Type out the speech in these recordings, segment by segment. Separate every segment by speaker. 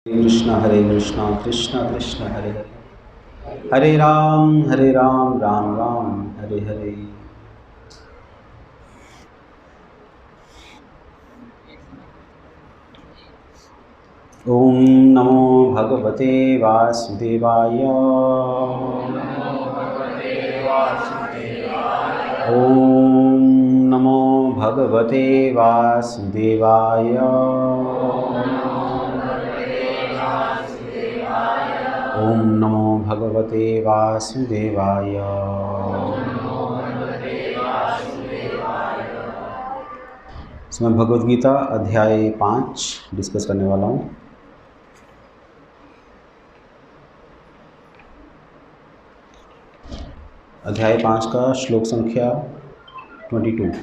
Speaker 1: हरे कृष्णा कृष्णा कृष्णा हरे हरे, हरे राम राम राम हरे हरे। ओम नमो भगवते वासुदेवाय। ओम नमो भगवते वासुदेवाय। ओम नमो भगवते वासुदेवाय। इसमें भगवद गीता अध्याय 5 डिस्कस करने वाला हूँ। अध्याय 5 का श्लोक संख्या 22,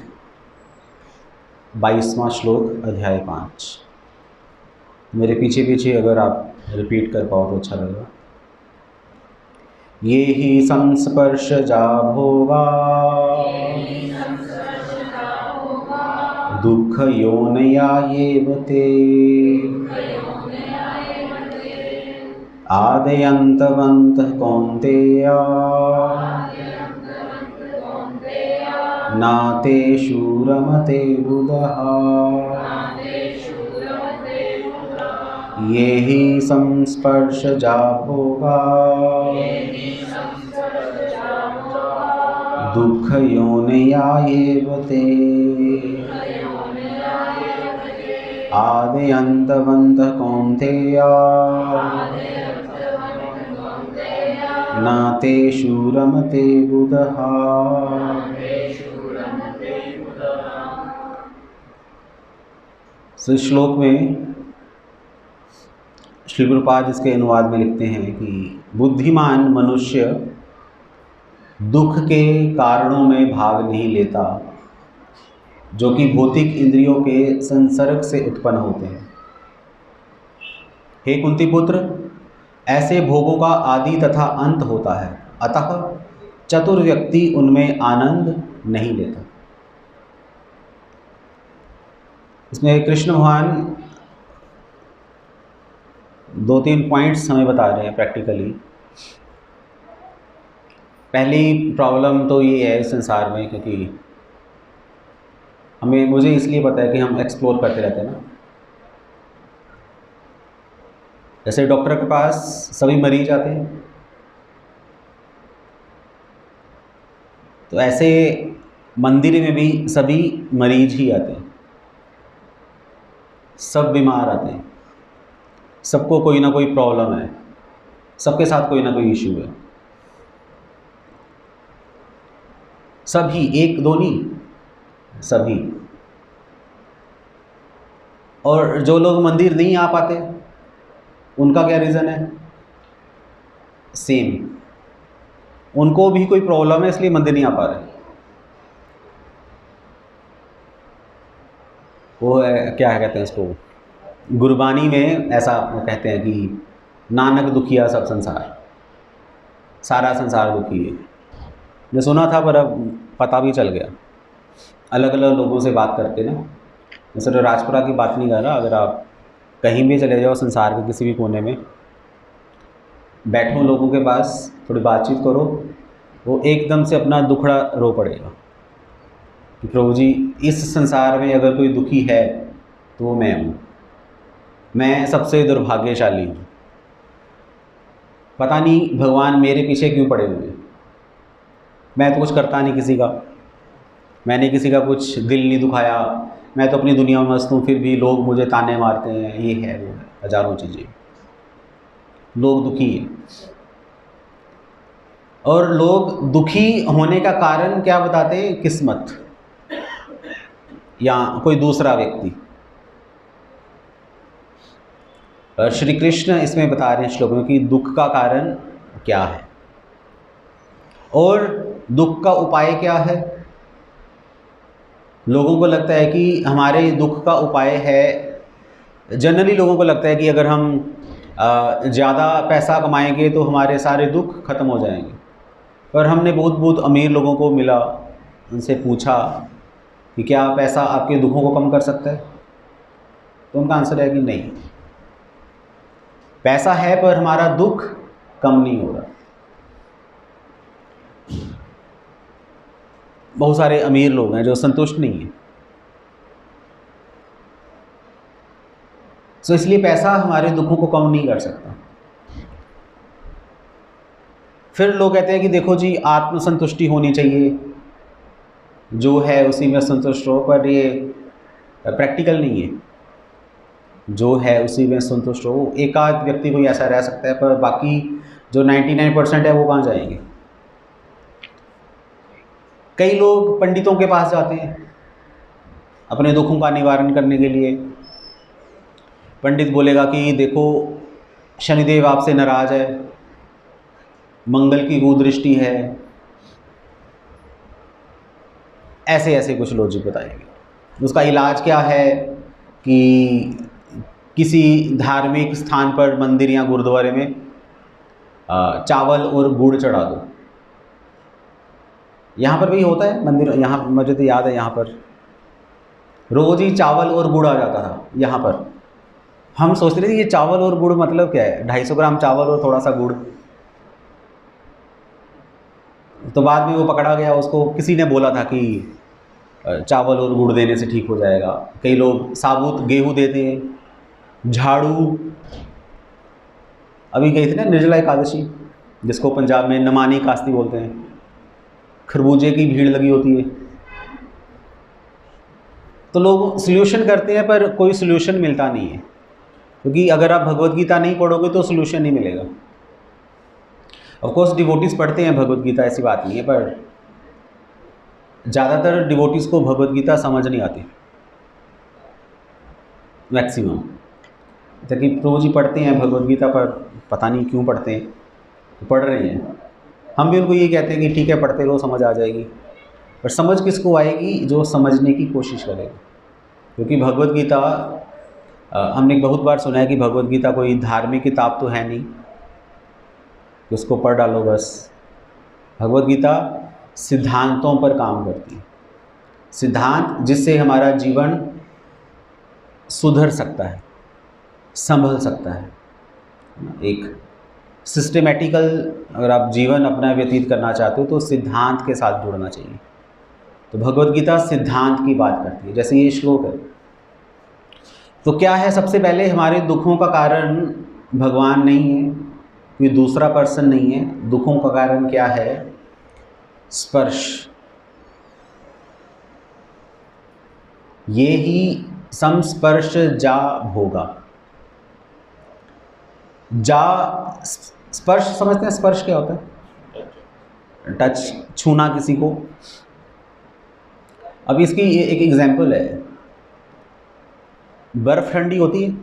Speaker 1: 22वां श्लोक अध्याय 5। मेरे पीछे पीछे अगर आप रिपीट कर पाओ तो अच्छा लगेगा। ये ही संस्पर्शजा भोगा दुःख योनया एव ते आदयन्तवन्तः कौन्तेय न तेषु रमते बुधः। ये हि संस्पर्शजा भोगा दुःख योनया एव ते आदयन्तवन्तः कौन्तेय न तेषु रमते बुधः। इस श्लोक में श्री गुरुपाद इसके अनुवाद में लिखते हैं कि बुद्धिमान मनुष्य दुख के कारणों में भाग नहीं लेता जो कि भौतिक इंद्रियों के संसर्ग से उत्पन्न होते हैं। हे कुंती पुत्र, ऐसे भोगों का आदि तथा अंत होता है, अतः चतुर व्यक्ति उनमें आनंद नहीं लेता। इसमें कृष्ण भगवान 2-3 पॉइंट्स हमें बता रहे हैं प्रैक्टिकली। पहली प्रॉब्लम तो ये है इस संसार में, क्योंकि मुझे इसलिए पता है कि हम एक्सप्लोर करते रहते हैं ना। जैसे डॉक्टर के पास सभी मरीज आते हैं, तो ऐसे मंदिर में भी सभी मरीज ही आते हैं, सब बीमार आते हैं, सबको कोई ना कोई प्रॉब्लम है, सबके साथ कोई ना कोई इश्यू है। सभी, एक दो नहीं, सभी। और जो लोग मंदिर नहीं आ पाते उनका क्या रीज़न है? सेम, उनको भी कोई प्रॉब्लम है इसलिए मंदिर नहीं आ पा रहे। वो क्या कहते हैं इसको, गुरबानी में ऐसा कहते हैं कि नानक दुखिया सब संसार, सारा संसार दुखी है। मैं सुना था पर अब पता भी चल गया अलग अलग लोगों से बात करके ना। मैं सिर्फ राजपुरा की बात नहीं कर रहा, अगर आप कहीं भी चले जाओ संसार के किसी भी कोने में, बैठो लोगों के पास, थोड़ी बातचीत करो, वो एकदम से अपना दुखड़ा रो पड़ेगा कि प्रभु जी, इस संसार में अगर कोई दुखी है तो वो मैं हूँ, मैं सबसे दुर्भाग्यशाली हूँ। पता नहीं भगवान मेरे पीछे क्यों पड़े हुए। मैं तो कुछ करता नहीं किसी का, मैंने किसी का कुछ दिल नहीं दुखाया, मैं तो अपनी दुनिया में मस्त हूँ, फिर भी लोग मुझे ताने मारते हैं, ये है वो है, हज़ारों चीज़ें। लोग दुखी हैं, और लोग दुखी होने का कारण क्या बताते हैं? किस्मत या कोई दूसरा व्यक्ति। और श्री कृष्ण इसमें बता रहे हैं श्लोक में कि दुख का कारण क्या है और दुख का उपाय क्या है। लोगों को लगता है कि हमारे दुख का उपाय है, जनरली लोगों को लगता है कि अगर हम ज़्यादा पैसा कमाएंगे तो हमारे सारे दुख खत्म हो जाएंगे। पर हमने बहुत अमीर लोगों को मिला, उनसे पूछा कि क्या पैसा आपके दुखों को कम कर सकता है, तो उनका आंसर है कि नहीं। पैसा है पर हमारा दुख कम नहीं हो रहा। बहुत सारे अमीर लोग हैं जो संतुष्ट नहीं हैं। तो इसलिए पैसा हमारे दुखों को कम नहीं कर सकता। फिर लोग कहते हैं कि देखो जी, आत्मसंतुष्टि होनी चाहिए, जो है उसी में संतुष्ट हो, पर ये प्रैक्टिकल नहीं है। जो है उसी में संतुष्ट हो, एक आध व्यक्ति कोई ऐसा रह सकता है, पर बाकी जो 99% है वो कहाँ जाएंगे। कई लोग पंडितों के पास जाते हैं अपने दुखों का निवारण करने के लिए। पंडित बोलेगा कि देखो, शनिदेव आपसे नाराज़ है, मंगल की कुदृष्टि है, ऐसे ऐसे कुछ लॉजिक बताएंगे। उसका इलाज क्या है कि किसी धार्मिक स्थान पर, मंदिर या गुरुद्वारे में चावल और गुड़ चढ़ा दो। यहाँ पर भी होता है मंदिर, यहाँ मुझे तो याद है, यहाँ पर रोज़ ही चावल और गुड़ आ जाता था। यहाँ पर हम सोचते थे ये चावल और गुड़ मतलब क्या है, 250 ग्राम चावल और थोड़ा सा गुड़। तो बाद में वो पकड़ा गया, उसको किसी ने बोला था कि चावल और गुड़ देने से ठीक हो जाएगा। कई लोग साबुत गेहूँ देते हैं, झाड़ू। अभी गई थी ना निर्जला एकादशी, जिसको पंजाब में नमानी कास्ती बोलते हैं, खरबूजे की भीड़ लगी होती है। तो लोग सल्यूशन करते हैं पर कोई सल्यूशन मिलता नहीं है, क्योंकि अगर आप भगवत गीता नहीं पढ़ोगे तो सल्यूशन नहीं मिलेगा। ऑफ कोर्स डिवोटीज़ पढ़ते हैं भगवत गीता, ऐसी बात नहीं है, पर ज़्यादातर डिवोटीज़ को भगवत गीता समझ नहीं आती, मैक्सिमम। जबकि प्रभु जी पढ़ते हैं भगवत गीता, पर पता नहीं क्यों पढ़ते हैं, तो पढ़ रहे हैं। हम भी उनको ये कहते हैं कि ठीक है, पढ़ते रहो, समझ आ जाएगी। पर समझ किसको आएगी? जो समझने की कोशिश करेगा। क्योंकि भगवत गीता, हमने बहुत बार सुना है कि भगवत गीता कोई धार्मिक किताब तो है नहीं कि उसको पढ़ डालो बस। भगवत गीता सिद्धांतों पर काम करती है, सिद्धांत जिससे हमारा जीवन सुधर सकता है, संभल सकता है। एक सिस्टेमेटिकल अगर आप जीवन अपना व्यतीत करना चाहते हो तो सिद्धांत के साथ जुड़ना चाहिए। तो भगवत गीता सिद्धांत की बात करती है। जैसे ये श्लोक है, तो क्या है, सबसे पहले हमारे दुखों का कारण भगवान नहीं है, कोई दूसरा पर्सन नहीं है। दुखों का कारण क्या है? स्पर्श। ये ही संस्पर्श जा भोगा। जा स्पर्श समझते हैं? स्पर्श क्या होता है? टच, छूना किसी को। अब इसकी एक एग्जांपल है। बर्फ़ ठंडी होती है,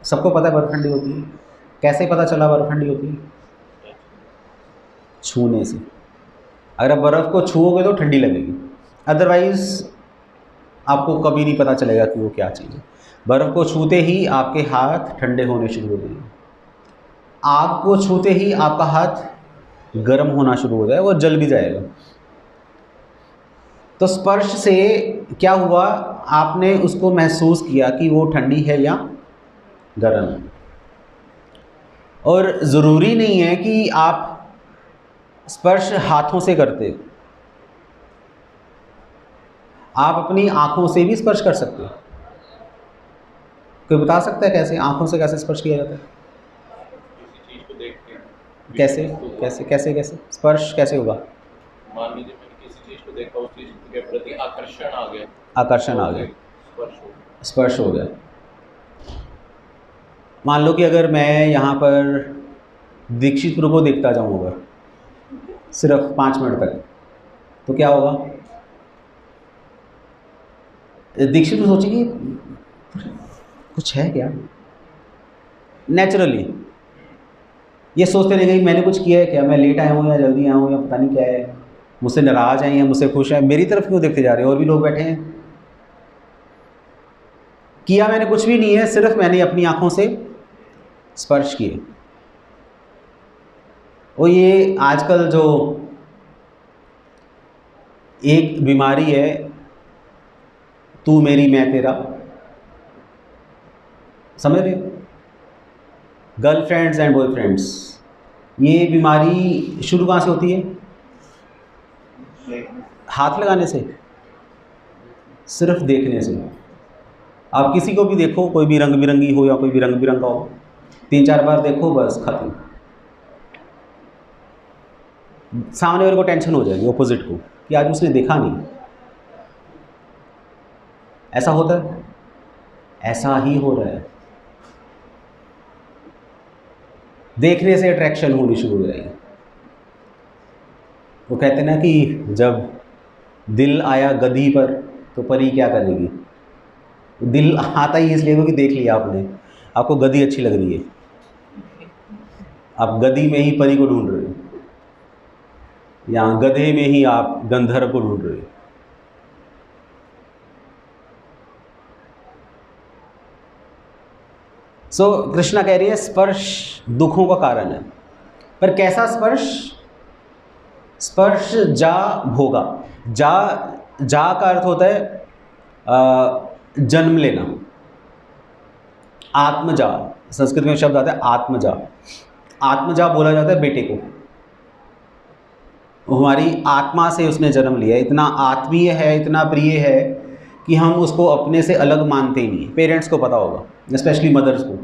Speaker 1: सबको पता है बर्फ़ ठंडी होती है। कैसे पता चला बर्फ़ ठंडी होती है? छूने से। अगर आप बर्फ़ को छूओगे तो ठंडी लगेगी, अदरवाइज़ आपको कभी नहीं पता चलेगा कि वो क्या चीज़ है। बर्फ़ को छूते ही आपके हाथ ठंडे होने शुरू हो जाएंगे। आग को छूते ही आपका हाथ गर्म होना शुरू हो जाएगा, वो जल भी जाएगा। तो स्पर्श से क्या हुआ? आपने उसको महसूस किया कि वो ठंडी है या गर्म है। और ज़रूरी नहीं है कि आप स्पर्श हाथों से करते हो, आप अपनी आँखों से भी स्पर्श कर सकते हो। कोई बता सकता है कैसे? आँखों से कैसे स्पर्श किया जाता है?
Speaker 2: किसी चीज को देख के,
Speaker 1: कैसे कैसे कैसे कैसे स्पर्श कैसे होगा?
Speaker 2: मान लीजिए मैंने किसी चीज को देखा, उस चीज के प्रति आकर्षण आ गया,
Speaker 1: आकर्षण आ गया,
Speaker 2: स्पर्श हो गया।
Speaker 1: स्पर्श हो गया। मान लो कि अगर मैं यहाँ पर दीक्षित प्रभु को देखता जाऊँगा सिर्फ 5 मिनट तक, तो क्या होगा? दीक्षित सोचेगी कुछ है क्या, नेचुरली ये सोचते रहेंगे मैंने कुछ किया है क्या, मैं लेट आया हूँ या जल्दी आया हूँ या पता नहीं क्या है, मुझसे नाराज़ हैं या मुझसे खुश हैं, मेरी तरफ क्यों देखते जा रहे हैं, और भी लोग बैठे हैं। किया मैंने कुछ भी नहीं है, सिर्फ मैंने अपनी आँखों से स्पर्श किए। और ये आजकल जो एक बीमारी है, तू मेरी मैं तेरा, समझ रहे हो? गर्लफ्रेंड्स एंड बॉयफ्रेंड्स, ये बीमारी शुरू कहाँ से होती है? हाथ लगाने से, सिर्फ देखने से। आप किसी को भी देखो, कोई भी रंग बिरंगी हो या कोई भी रंग बिरंगा हो, 3-4 बार देखो, बस खत्म। सामने वाले को टेंशन हो जाएगी, ऑपोजिट को, कि आज उसने देखा नहीं। ऐसा होता है, ऐसा ही हो रहा है। देखने से अट्रैक्शन होनी शुरू हो जाएगी। वो कहते हैं ना कि जब दिल आया गधी पर तो परी क्या करेगी? दिल आता ही इसलिए क्योंकि देख लिया आपने, आपको गधी अच्छी लग रही है, आप गधी में ही परी को ढूंढ रहे हो, या गधे में ही आप गंधर्व को ढूंढ रहे हो। सो कृष्णा कह रही है स्पर्श दुखों का कारण है। पर कैसा स्पर्श? स्पर्श जा भोगा। जा का अर्थ होता है जन्म लेना, आत्मजा। संस्कृत में शब्द आता है आत्मजा। आत्मजा बोला जाता है बेटे को। हमारी आत्मा से उसने जन्म लिया, इतना आत्मीय है, इतना प्रिय है कि हम उसको अपने से अलग मानते ही नहीं। पेरेंट्स को पता होगा, स्पेशली मदर्स को।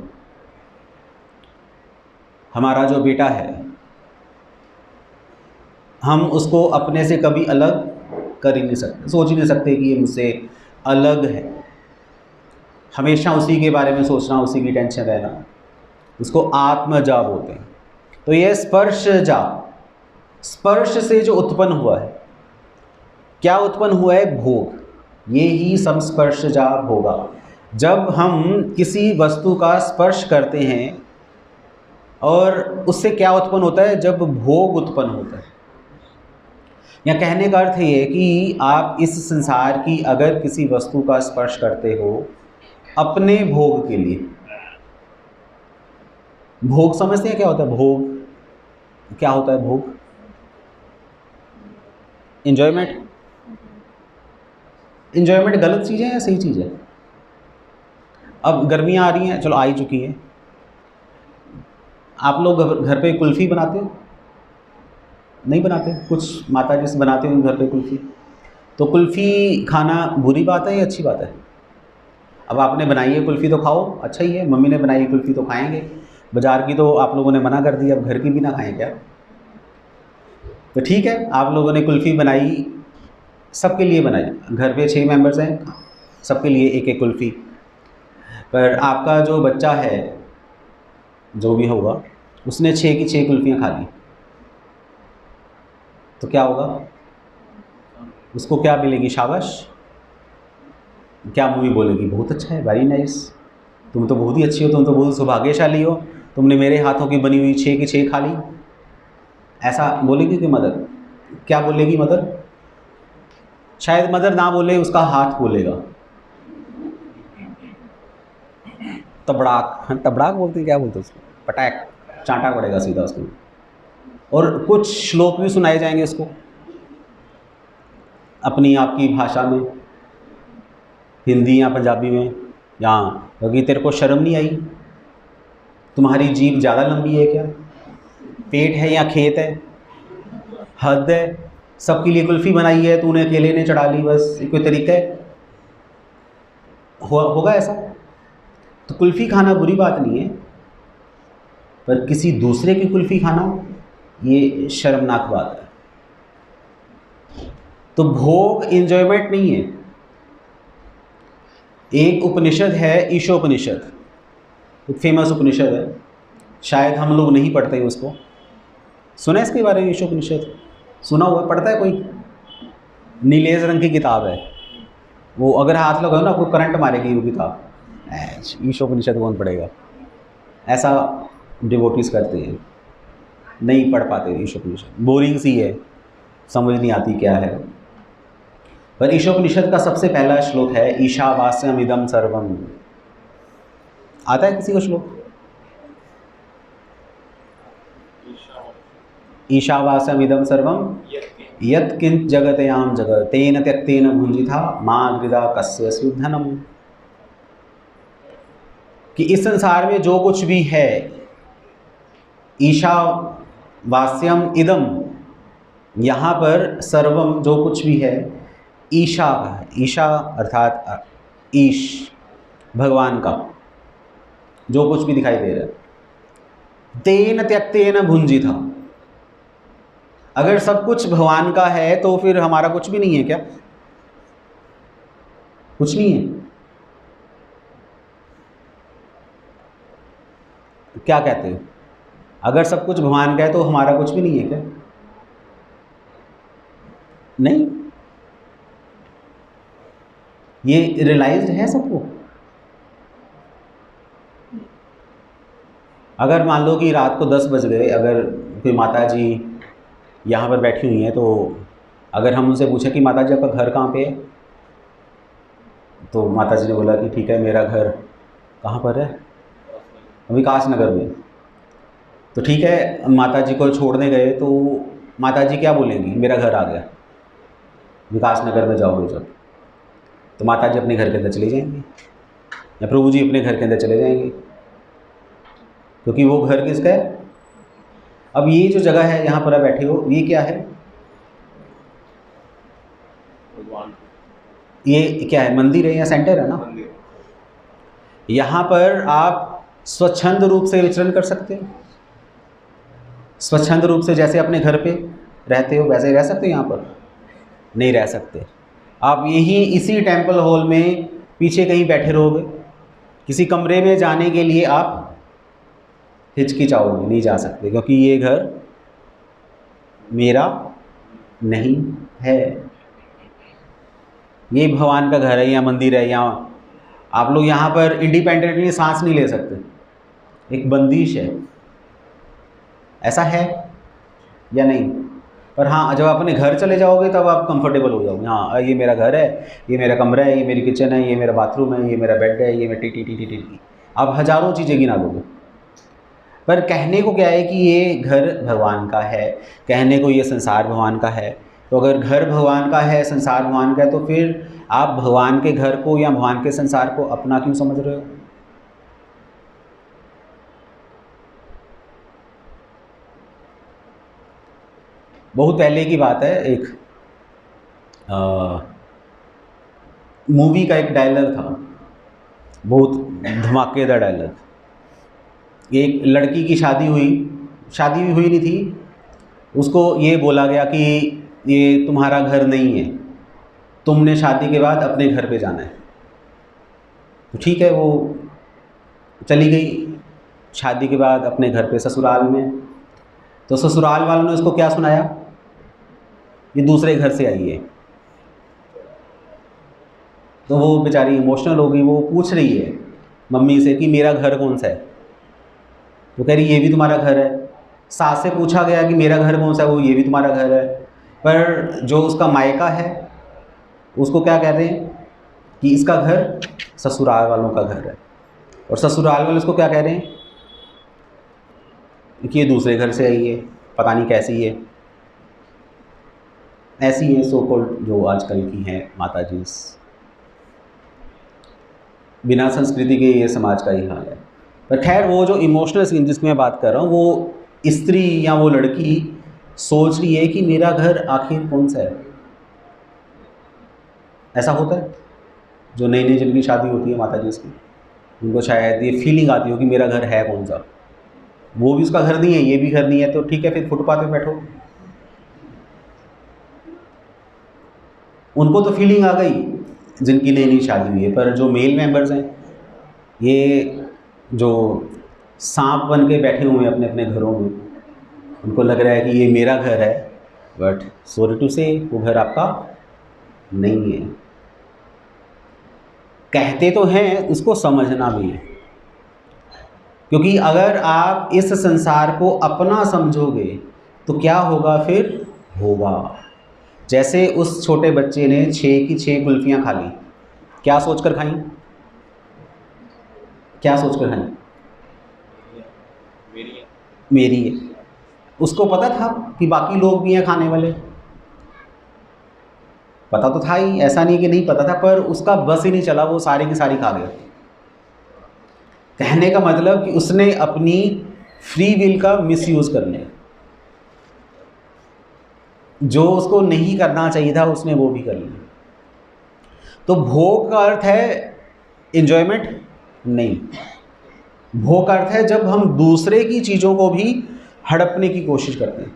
Speaker 1: हमारा जो बेटा है, हम उसको अपने से कभी अलग कर ही नहीं सकते, सोच ही नहीं सकते कि ये मुझसे अलग है। हमेशा उसी के बारे में सोचना, उसी की टेंशन रहना, उसको आत्मजा बोलते हैं। तो ये स्पर्श जा, स्पर्श से जो उत्पन्न हुआ है, क्या उत्पन्न हुआ है? भोग। ये ही संस्पर्शजा भोगा। जब हम किसी वस्तु का स्पर्श करते हैं और उससे क्या उत्पन्न होता है? जब भोग उत्पन्न होता है। या कहने का अर्थ ये है कि आप इस संसार की अगर किसी वस्तु का स्पर्श करते हो अपने भोग के लिए, भोग समझते हैं क्या होता है? भोग क्या होता है? भोग एंजॉयमेंट। एंजॉयमेंट गलत चीज़ है या सही चीज़ है? अब गर्मियाँ आ रही हैं, चलो आ ही चुकी हैं। आप लोग घर पे कुल्फ़ी बनाते हो? नहीं बनाते? कुछ माता जी से बनाते हो घर पे कुल्फ़ी। तो कुल्फ़ी खाना बुरी बात है या अच्छी बात है? अब आपने बनाई है कुल्फ़ी तो खाओ, अच्छा ही है। मम्मी ने बनाई है कुल्फ़ी तो खाएंगे। बाज़ार की तो आप लोगों ने मना कर दी, अब घर की भी ना खाएं क्या? तो ठीक है, आप लोगों ने कुल्फ़ी बनाई, सबके लिए बनाई। घर पे 6 मेंबर्स हैं, सबके लिए एक एक कुल्फ़ी। पर आपका जो बच्चा है, जो भी होगा, उसने 6 की 6 कुल्फ़ियाँ खा ली, तो क्या होगा? उसको क्या मिलेगी? शाबाश। क्या मम्मी बोलेगी? बहुत अच्छा है, वेरी नाइस, तुम तो बहुत ही अच्छी हो, तुम तो बहुत सौभाग्यशाली हो, तुमने मेरे हाथों की बनी हुई 6 की 6 खा ली। ऐसा बोलेगी कि मदर? क्या बोलेगी मदर? शायद मदर ना बोले, उसका हाथ बोलेगा। तबड़ाक, तबड़ाक बोलते हैं, क्या बोलते हैं उसको? पटाक, चांटा पड़ेगा सीधा उसको। और कुछ श्लोक भी सुनाए जाएंगे उसको अपनी आपकी भाषा में, हिंदी या पंजाबी में, या क्योंकि तेरे को शर्म नहीं आई? तुम्हारी जीभ ज़्यादा लंबी है क्या? पेट है या खेत है? हद है, सबके लिए कुल्फ़ी बनाई है, तूने अकेले ने चढ़ा ली, बस ये कोई तरीका है? होगा ऐसा? तो कुल्फ़ी खाना बुरी बात नहीं है, पर किसी दूसरे की कुल्फ़ी खाना ये शर्मनाक बात है। तो भोग एंजॉयमेंट नहीं है। एक उपनिषद है ईशोपनिषद, एक फेमस उपनिषद है, शायद हम लोग नहीं पढ़ते हैं उसको। सुना है इसके बारे में? ईशोपनिषद सुना हुआ? पढ़ता है कोई? नीलेज रंग की किताब है वो, अगर हाथ लगाओ ना आपको करंट मारेगी वो किताब। ईशोपनिषद कौन पढ़ेगा? ऐसा डिवोटीज करते हैं, नहीं पढ़ पाते ईशोपनिषद, बोरिंग सी है, समझ नहीं आती क्या है। पर ईशोपनिषद का सबसे पहला श्लोक है ईशावास्यम इदम सर्वम। आता है किसी को श्लोक? ईशावास्यम इदम सर्वम यत् किंच जगतयाम जगत तेन त्यक्तेन भुंजिथा मां गृदा कस्य सुधनम। कि इस संसार में जो कुछ भी है ईशावास्यम इदम, यहाँ पर सर्वम जो कुछ भी है ईशा का है। ईशा अर्थात ईश, भगवान का जो कुछ भी दिखाई दे रहा है। तेन त्यक्तेन भुंजिता, अगर सब कुछ भगवान का है तो फिर हमारा कुछ भी नहीं है क्या? कुछ नहीं है। क्या कहते हो? अगर सब कुछ भगवान का है तो हमारा कुछ भी नहीं है क्या? नहीं, ये रियलाइज्ड है सबको। अगर मान लो कि रात को 10 बज गए, अगर कोई माता जी यहाँ पर बैठी हुई हैं, तो अगर हम उनसे पूछें कि माता जी आपका घर कहाँ पे है, तो माता जी ने बोला कि ठीक है मेरा घर कहाँ पर है, विकास नगर में। तो ठीक है, माता जी को छोड़ने गए तो माता जी क्या बोलेंगी? मेरा घर आ गया। विकास नगर में जाओगे जब, तो माता जी अपने घर के अंदर चली जाएंगी, या प्रभु जी अपने घर के अंदर चले जाएंगे, क्योंकि वो घर किसका है? अब ये जो जगह है यहाँ पर आप बैठे हो, ये क्या है?
Speaker 2: भगवान,
Speaker 1: ये क्या है? मंदिर है या सेंटर है ना?
Speaker 2: मंदिर।
Speaker 1: यहाँ पर आप स्वच्छंद रूप से विचरण कर सकते हो। स्वच्छंद रूप से जैसे अपने घर पे रहते हो वैसे ही रह सकते हो, यहाँ पर नहीं रह सकते। आप यही इसी टेम्पल हॉल में पीछे कहीं बैठे रहोगे, किसी कमरे में जाने के लिए आप हिचकिचाओगे, नहीं जा सकते, क्योंकि ये घर मेरा नहीं है। ये भगवान का घर है या मंदिर है, यहाँ आप लोग यहाँ पर इंडिपेंडेंटली सांस नहीं ले सकते, एक बंदिश है। ऐसा है या नहीं? पर हाँ, जब अपने घर चले जाओगे तब आप कंफर्टेबल हो जाओगे। हाँ, ये मेरा घर है, ये मेरा कमरा है, ये मेरी किचन है, ये मेरा बाथरूम है, ये मेरा बेड है, ये मेरा टी। आप हज़ारों चीज़ें गिना दोगे। पर कहने को क्या है कि ये घर भगवान का है, कहने को ये संसार भगवान का है। तो अगर घर भगवान का है, संसार भगवान का है, तो फिर आप भगवान के घर को या भगवान के संसार को अपना क्यों समझ रहे हो? बहुत पहले की बात है, एक मूवी का एक डायलॉग था, बहुत धमाकेदार डायलॉग। एक लड़की की शादी भी हुई नहीं थी, उसको ये बोला गया कि ये तुम्हारा घर नहीं है, तुमने शादी के बाद अपने घर पे जाना है। तो ठीक है, वो चली गई शादी के बाद अपने घर पे, ससुराल में। तो ससुराल वालों ने उसको क्या सुनाया? ये दूसरे घर से आई है। तो वो बेचारी इमोशनल हो गई, वो पूछ रही है मम्मी से कि मेरा घर कौन सा है? तो कह रही ये भी तुम्हारा घर है। सास से पूछा गया कि मेरा घर कौन सा है, वो ये भी तुम्हारा घर है। पर जो उसका मायका है उसको क्या कह रहे हैं कि इसका घर ससुराल वालों का घर है, और ससुराल वाले उसको क्या कह रहे हैं कि ये दूसरे घर से आई है, पता नहीं कैसी है। ऐसी है सो कॉल्ड जो आजकल की हैं माता जी। बिना संस्कृति के ये समाज का ही हाल है। पर खैर, वो जो इमोशनल सीन जिसकी मैं बात कर रहा हूँ, वो स्त्री या वो लड़की सोच रही है कि मेरा घर आखिर कौन सा है। ऐसा होता है, जो नई नई जिनकी शादी होती है माता जी की, उनको शायद ये फीलिंग आती हो कि मेरा घर है कौन सा। वो भी उसका घर नहीं है, ये भी घर नहीं है, तो ठीक है फिर फुटपाथ पे बैठो। उनको तो फीलिंग आ गई जिनकी नई नई शादी हुई है। पर जो मेल मेंबर्स हैं, ये जो सांप बन के बैठे हुए हैं अपने अपने घरों में, उनको लग रहा है कि ये मेरा घर है, बट सॉरी टू से वो घर आपका नहीं है। कहते तो हैं, उसको समझना भी है, क्योंकि अगर आप इस संसार को अपना समझोगे तो क्या होगा? फिर होगा जैसे उस छोटे बच्चे ने 6 की 6 कुल्फियाँ खा ली। क्या सोचकर खाई? क्या सोचकर खाई? मेरी है। उसको पता था कि बाकी लोग भी हैं खाने वाले, पता तो था ही, ऐसा नहीं कि नहीं पता था, पर उसका बस ही नहीं चला, वो सारी की सारी खा गया। कहने का मतलब कि उसने अपनी फ्री विल का मिसयूज़ करने, जो उसको नहीं करना चाहिए था उसने वो भी कर लिया। तो भोग का अर्थ है एंजॉयमेंट नहीं, भोग का अर्थ है जब हम दूसरे की चीज़ों को भी हड़पने की कोशिश करते हैं,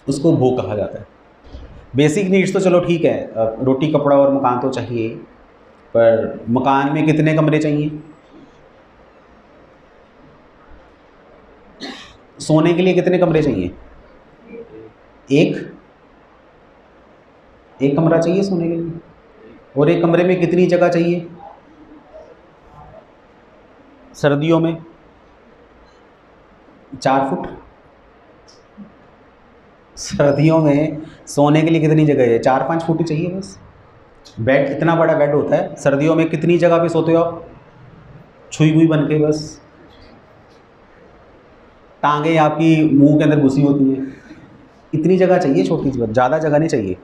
Speaker 1: उसको भोग कहा जाता है। बेसिक नीड्स तो चलो ठीक है, रोटी कपड़ा और मकान तो चाहिए, पर मकान में कितने कमरे चाहिए? सोने के लिए कितने कमरे चाहिए? एक कमरा चाहिए सोने के लिए। और एक कमरे में कितनी जगह चाहिए? सर्दियों में 4 फुट। सर्दियों में सोने के लिए कितनी जगह है? 4-5 फुट ही चाहिए बस। बेड, इतना बड़ा बेड होता है। सर्दियों में कितनी जगह पे सोते हो आप? छुई हुई बन के बस, टांगें आपकी मुंह के अंदर घुसी होती हैं। इतनी जगह चाहिए, छोटी सी, ज़्यादा जगह नहीं चाहिए।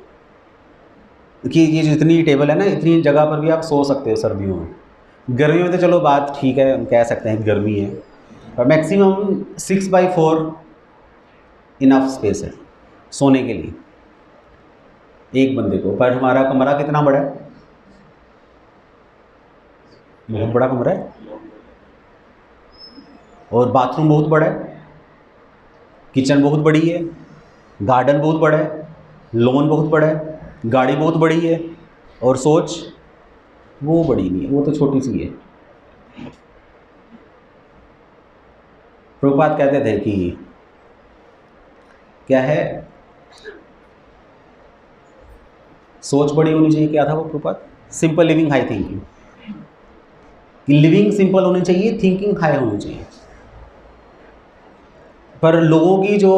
Speaker 1: देखिए ये जितनी टेबल है ना, इतनी जगह पर भी आप सो सकते हो सर्दियों में। गर्मियों में तो चलो बात ठीक है, हम कह सकते हैं गर्मी है, और मैक्सिमम 6/4 इनफ स्पेस है सोने के लिए एक बंदे को। पर हमारा कमरा कितना बड़ा है? बहुत बड़ा कमरा है, और बाथरूम बहुत बड़ा है, किचन बहुत बड़ी है, गार्डन बहुत बड़ा है, लॉन बहुत बड़ा है, गाड़ी बहुत बड़ी है, और सोच वो बड़ी नहीं है, वो तो छोटी सी है। प्रभुपाद कहते थे कि क्या है, सोच बड़ी होनी चाहिए। क्या था वो Prabhupada? Simple living, high thinking. Living simple होनी चाहिए, थिंकिंग हाई होनी चाहिए। पर लोगों की जो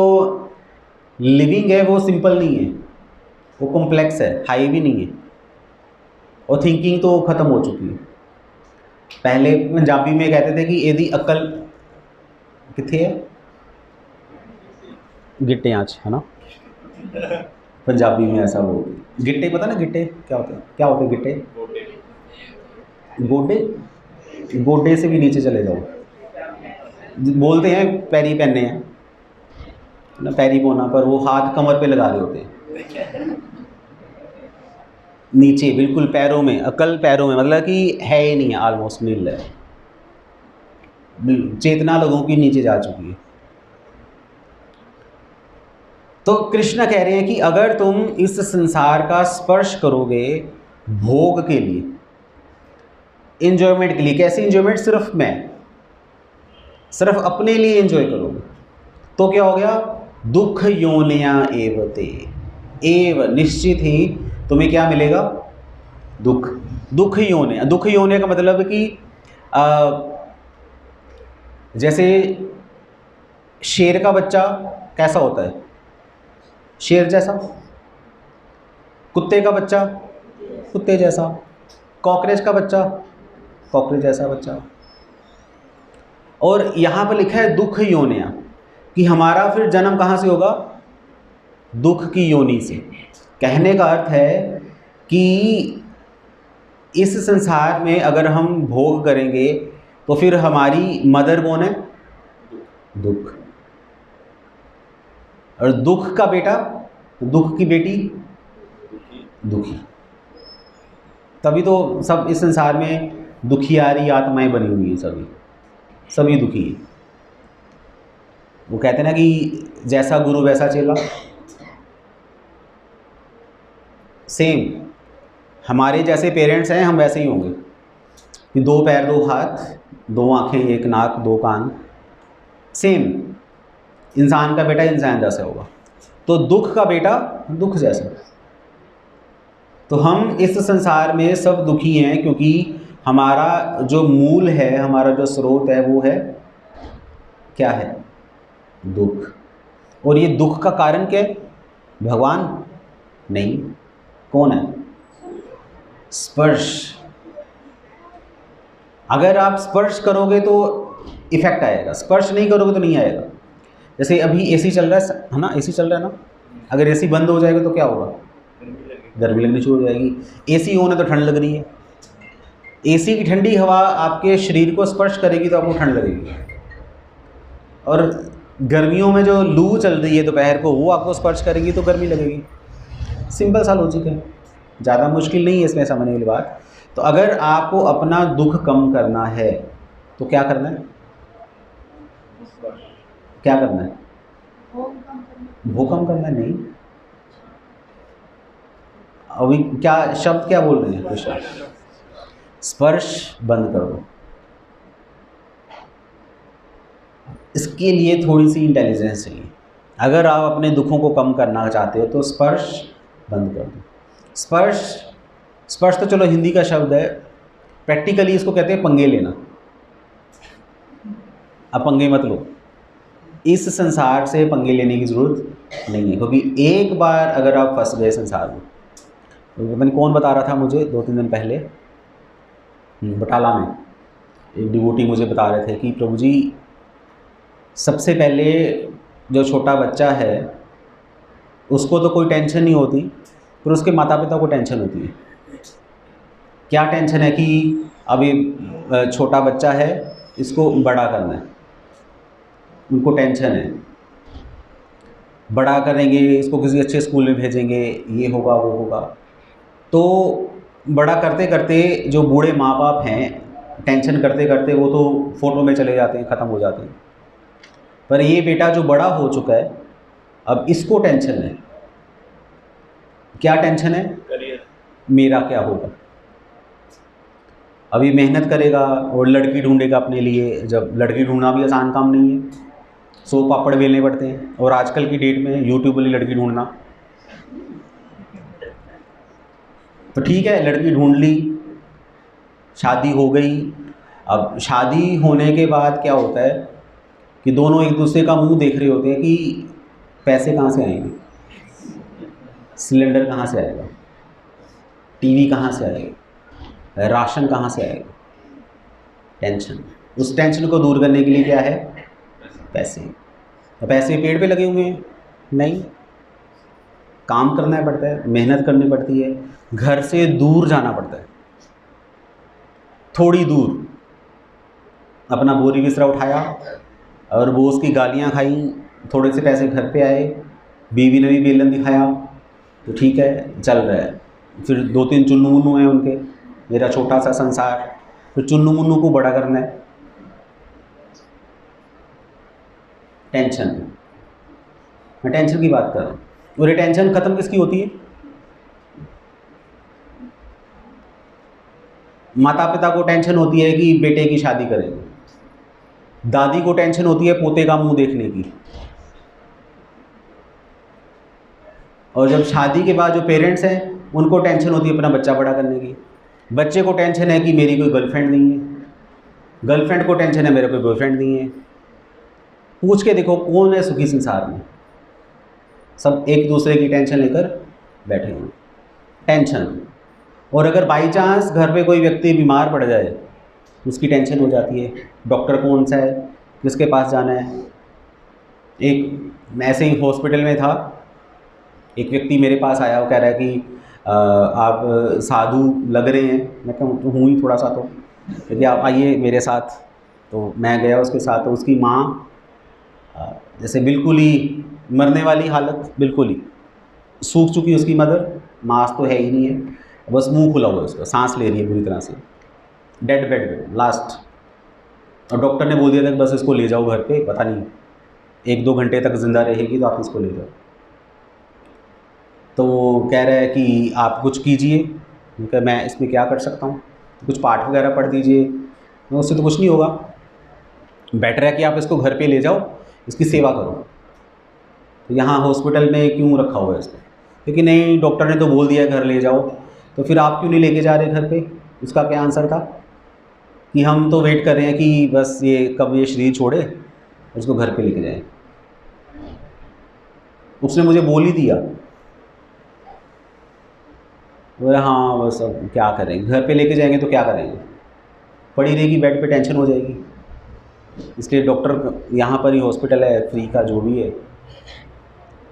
Speaker 1: लिविंग है वो सिंपल नहीं है, वो कॉम्प्लेक्स है, हाई भी नहीं है, और थिंकिंग तो ख़त्म हो चुकी है। पहले पंजाबी में कहते थे कि यदि अक्ल किथे है, गिट्टे आँच, है ना, पंजाबी में ऐसा वो गिट्टे, पता ना गिट्टे क्या होते हैं? क्या होते हैं गिट्टे? गोडे। गोडे से भी नीचे चले जाओ, बोलते हैं पैरी पहनने हैं ना, पैरी पोना, पर वो हाथ कमर पे लगा रहे होते हैं नीचे बिल्कुल पैरों में। अकल पैरों में मतलब कि है ही नहीं है, ऑलमोस्ट नील है। चेतना लोगों की नीचे जा चुकी है। तो कृष्ण कह रहे हैं कि अगर तुम इस संसार का स्पर्श करोगे भोग के लिए, एंजॉयमेंट के लिए, कैसे एंजॉयमेंट? सिर्फ अपने लिए एंजॉय करोगे तो क्या हो गया? दुख योनिया एवते, एव निश्चित ही तुम्हें क्या मिलेगा? दुख। दुख योनिया, दुख योनिया का मतलब है कि जैसे शेर का बच्चा कैसा होता है? शेर जैसा। कुत्ते का बच्चा कुत्ते जैसा। कॉकरोच का बच्चा कॉकरोच जैसा बच्चा। और यहाँ पर लिखा है दुख योनिया, कि हमारा फिर जन्म कहाँ से होगा? दुख की योनि से। कहने का अर्थ है कि इस संसार में अगर हम भोग करेंगे तो फिर हमारी मदर कौन है? दुख। और दुख का बेटा, दुख की बेटी दुखी। तभी तो सब इस संसार में दुखियारी आत्माएं बनी हुई हैं, सभी दुखी हैं। वो कहते हैं ना कि जैसा गुरु वैसा चेला। सेम हमारे जैसे पेरेंट्स हैं, हम वैसे ही होंगे कि 2 पैर 2 हाथ 2 आँखें 1 नाक 2 कान। सेम इंसान का बेटा इंसान जैसा होगा, तो दुख का बेटा दुख जैसा। तो हम इस संसार में सब दुखी हैं, क्योंकि हमारा जो मूल है, हमारा जो स्रोत है वो है क्या है? दुख। और ये दुख का कारण क्या है? भगवान नहीं, कौन है? स्पर्श। अगर आप स्पर्श करोगे तो इफेक्ट आएगा, स्पर्श नहीं करोगे तो नहीं आएगा। जैसे अभी एसी चल रहा है ना, एसी चल रहा है ना, अगर एसी बंद हो जाएगा तो क्या होगा? गर्मी लगनी शुरू हो जाएगी। एसी ऑन है तो ठंड लग रही है। एसी की ठंडी हवा आपके शरीर को स्पर्श करेगी तो आपको ठंड लगेगी। और गर्मियों में जो लू चल रही है दोपहर को, वो आपको स्पर्श करेगी तो गर्मी लगेगी। सिंपल सा लॉजिक है, ज़्यादा मुश्किल नहीं है इसमें समझने वाली बात। तो अगर आपको अपना दुख कम करना है तो क्या करना है? क्या करना है? भूख कम करना नहीं। अभी क्या शब्द क्या बोल रहे हैं? कुछ स्पर्श बंद कर दो। इसके लिए थोड़ी सी इंटेलिजेंस चाहिए। अगर आप अपने दुखों को कम करना चाहते हो तो स्पर्श बंद कर दो। स्पर्श तो चलो हिंदी का शब्द है, प्रैक्टिकली इसको कहते हैं पंगे लेना। अब पंगे मत लो, इस संसार से पंगे लेने की ज़रूरत नहीं है, क्योंकि एक बार अगर आप फंस गए संसार में, तो मैंने कौन बता रहा था मुझे 2-3 दिन पहले, बटाला में एक डिवोटी मुझे बता रहे थे कि प्रभु जी सबसे पहले जो छोटा बच्चा है उसको तो कोई टेंशन नहीं होती, पर उसके माता पिता को टेंशन होती है। क्या टेंशन है? कि अभी छोटा बच्चा है, इसको बड़ा करना है, उनको टेंशन है। बड़ा करेंगे, इसको किसी अच्छे स्कूल में भेजेंगे, ये होगा वो होगा। तो बड़ा करते करते जो बूढ़े माँ बाप हैं, टेंशन करते करते वो तो फ़ोटो में चले जाते हैं, ख़त्म हो जाते हैं। पर ये बेटा जो बड़ा हो चुका है, अब इसको टेंशन है। क्या टेंशन है?
Speaker 2: करियर।
Speaker 1: मेरा क्या होगा। अभी मेहनत करेगा और लड़की ढूंढेगा अपने लिए। जब लड़की ढूंढना भी आसान काम नहीं है, 100 पापड़ बेलने पड़ते हैं, और आजकल की डेट में यूट्यूब वाली लड़की ढूंढना। तो ठीक है, लड़की ढूंढ ली, शादी हो गई। अब शादी होने के बाद क्या होता है कि दोनों एक दूसरे का मुंह देख रहे होते हैं कि पैसे कहाँ से आएंगे, सिलेंडर कहाँ से आएगा, टीवी कहाँ से आएगा, राशन कहाँ से आएगा। टेंशन। उस टेंशन को दूर करने के लिए क्या है? पैसे। तो पैसे पेड़ पे लगे हुए हैं? नहीं, काम करना पड़ता है, मेहनत करनी पड़ती है, घर से दूर जाना पड़ता है, थोड़ी दूर। अपना बोरी बिस्तरा उठाया और बोस की गालियाँ खाई, थोड़े से पैसे घर पे आए, बीवी ने भी बेलन दिखाया, तो ठीक है, चल रहा है। फिर 2-3 चुन्नू मुन्नू हैं उनके, मेरा छोटा सा संसार। फिर चुन्नू मुन्नू को बड़ा करना है। टेंशन। मैं टेंशन की बात कर रहा हूँ। और ये टेंशन ख़त्म किसकी होती है? माता पिता को टेंशन होती है कि बेटे की शादी करेंगे, दादी को टेंशन होती है पोते का मुंह देखने की, और जब शादी के बाद जो पेरेंट्स हैं उनको टेंशन होती है अपना बच्चा बड़ा करने की। बच्चे को टेंशन है कि मेरी कोई गर्लफ्रेंड नहीं है, गर्लफ्रेंड को टेंशन है मेरा कोई बॉयफ्रेंड नहीं है। पूछ के देखो कौन है सुखी संसार में? सब एक दूसरे की टेंशन लेकर बैठे हुए। टेंशन। और अगर बाई चांस घर पे कोई व्यक्ति बीमार पड़ जाए, उसकी टेंशन हो जाती है, डॉक्टर कौन सा है, किसके पास जाना है। एक मैं ऐसे ही हॉस्पिटल में था, एक व्यक्ति मेरे पास आया, वो कह रहा है कि आप साधु लग रहे हैं। मैं कहूँ तो हूँ ही थोड़ा सा, तो क्योंकि आप आइए मेरे साथ। तो मैं गया उसके साथ। तो उसकी माँ जैसे बिल्कुल ही मरने वाली हालत, बिल्कुल ही सूख चुकी उसकी मदर, मांस तो है ही नहीं है, बस मुंह खुला हुआ है उसका, सांस ले रही है बुरी तरह से, डेड बेड पे लास्ट। और डॉक्टर ने बोल दिया था कि बस इसको ले जाओ घर पे, पता नहीं 1-2 घंटे तक ज़िंदा रहेगी, तो आप इसको ले जाओ। तो वो कह रहा है कि आप कुछ कीजिए। मैं इसमें क्या कर सकता हूँ? कुछ पाठ वगैरह पढ़ दीजिए। उससे तो कुछ नहीं होगा, बेटर है कि आप इसको घर पे ले जाओ, इसकी सेवा करो। तो यहाँ हॉस्पिटल में क्यों रखा हुआ है इसको? क्योंकि नहीं, डॉक्टर ने तो बोल दिया घर ले जाओ। तो फिर आप क्यों नहीं लेके जा रहे घर पे? उसका क्या आंसर था कि हम तो वेट कर रहे हैं कि बस ये कब ये शरीर छोड़े, उसको घर पे लेके जाएं। उसने मुझे बोल ही दिया। बोले हाँ बस अब क्या करेंगे, घर पे लेके जाएंगे तो क्या करेंगे, पड़ी रहेगी बेड पे, टेंशन हो जाएगी। इसलिए डॉक्टर यहाँ पर ही हॉस्पिटल है, फ्री का जो भी है,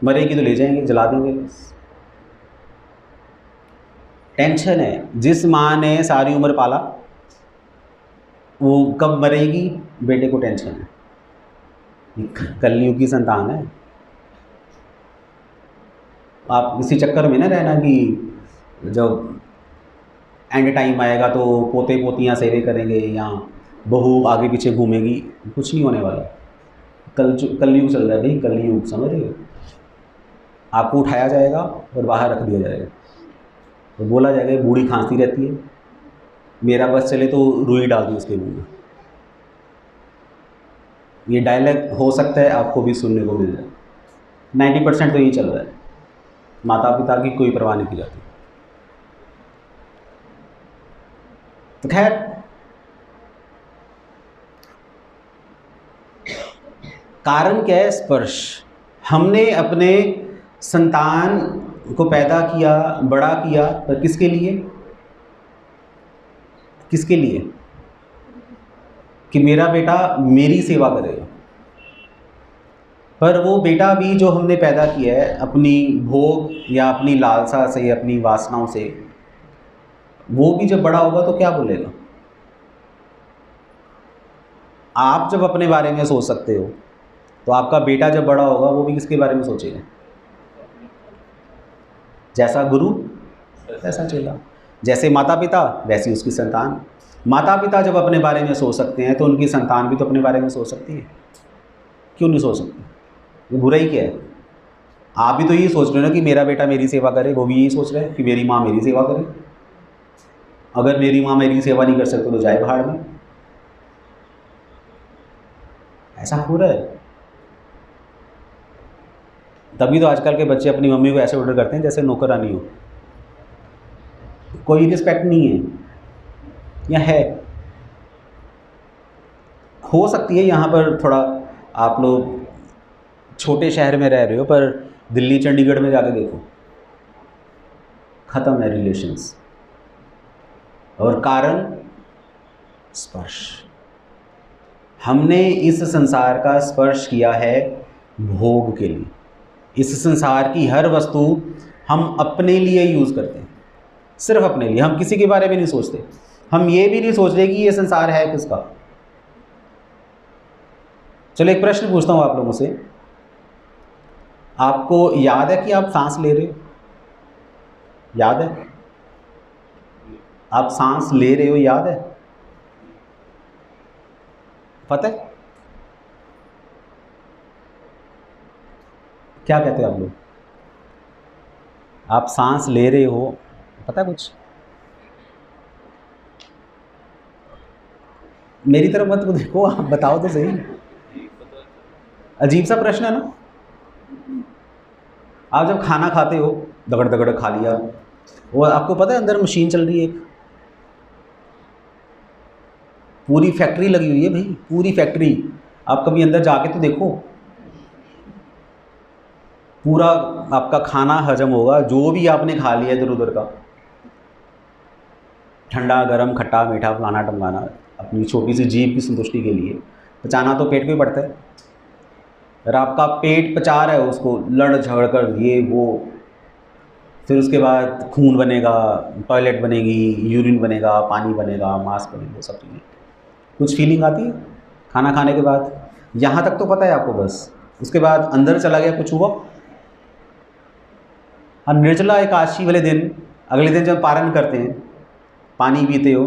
Speaker 1: मरेगी तो ले जाएंगे, जला देंगे बस। टेंशन है। जिस माँ ने सारी उम्र पाला, वो कब मरेगी, बेटे को टेंशन है। ये कलयुग की संतान है। आप इसी चक्कर में ना रहना कि जब एंड टाइम आएगा तो पोते पोतियाँ सेवे करेंगे या बहू आगे पीछे घूमेगी, कुछ नहीं होने वाला। कलयुग चल रहा है भाई, कलयुग, समझ रहे हो। आपको उठाया जाएगा और बाहर रख दिया जाएगा, तो बोला जाएगा ये बूढ़ी खांसती रहती है, मेरा बस चले तो रुई डाल दूँ उसके मुँह में। ये डायलॉग हो सकता है आपको भी सुनने को मिल जाए। 90% तो यही चल रहा है, माता पिता की कोई परवाह नहीं की जाती। तो खैर, कारण क्या है? स्पर्श। हमने अपने संतान को पैदा किया, बड़ा किया, पर किसके लिए? किसके लिए? कि मेरा बेटा मेरी सेवा करेगा। पर वो बेटा भी जो हमने पैदा किया है अपनी भोग या अपनी लालसा से, अपनी वासनाओं से, वो भी जब बड़ा होगा तो क्या बोलेगा? आप जब अपने बारे में सोच सकते हो, तो आपका बेटा जब बड़ा होगा वो भी किसके बारे में सोचेगा? जैसा गुरु वैसा चेला, जैसे माता पिता वैसी उसकी संतान। माता पिता जब अपने बारे में सोच सकते हैं तो उनकी संतान भी तो अपने बारे में सोच सकती है, क्यों नहीं सोच सकती? ये बुरा ही क्या है? आप भी तो यही सोच रहे हो ना कि मेरा बेटा मेरी सेवा करे, वो भी यही सोच रहे हैं कि मेरी माँ मेरी सेवा करे। अगर मेरी माँ मेरी सेवा नहीं कर सकती तो जाए भाड़ में। ऐसा हो रहा है। तभी तो आजकल के बच्चे अपनी मम्मी को ऐसे ऑर्डर करते हैं जैसे नौकरानी हो, कोई रिस्पेक्ट नहीं है। या है? हो सकती है यहाँ पर थोड़ा आप लोग छोटे शहर में रह रहे हो, पर दिल्ली चंडीगढ़ में जाके देखो, ख़त्म है रिलेशंस। और कारण स्पर्श। हमने इस संसार का स्पर्श किया है भोग के लिए। इस संसार की हर वस्तु हम अपने लिए यूज़ करते हैं, सिर्फ अपने लिए। हम किसी के बारे में नहीं सोचते। हम ये भी नहीं सोच रहे कि ये संसार है किसका। चलो एक प्रश्न पूछता हूँ आप लोगों से। आपको याद है कि आप सांस ले रहे हो? याद है? आप सांस ले रहे हो, याद है? पता है क्या कहते हैं आप लोग? आप सांस ले रहे हो, पता है कुछ? मेरी तरफ मत देखो, आप बताओ तो सही। अजीब सा प्रश्न है ना। आप जब खाना खाते हो, दगड़ दगड़ खा लिया, और आपको पता है अंदर मशीन चल रही है, एक पूरी फैक्ट्री लगी हुई है भाई, पूरी फैक्ट्री। आप कभी अंदर जाके तो देखो, पूरा आपका खाना हजम होगा, जो भी आपने खा लिया इधर उधर का, ठंडा गरम खट्टा मीठा फलाना टमकाना, अपनी छोटी सी जीभ की संतुष्टि के लिए पचाना तो पेट को ही पड़ता है। और आपका पेट पचा रहा है उसको लड़ झगड़ कर, ये वो, फिर उसके बाद खून बनेगा, टॉयलेट बनेगी, यूरिन बनेगा, पानी बनेगा, मांस बनेगा, सब चीज़ें। कुछ फीलिंग आती है खाना खाने के बाद? यहाँ तक तो पता है आपको, बस उसके बाद अंदर चला गया, कुछ हुआ? और निर्जला एकादशी वाले दिन, अगले दिन जब पारण करते हैं, पानी पीते हो,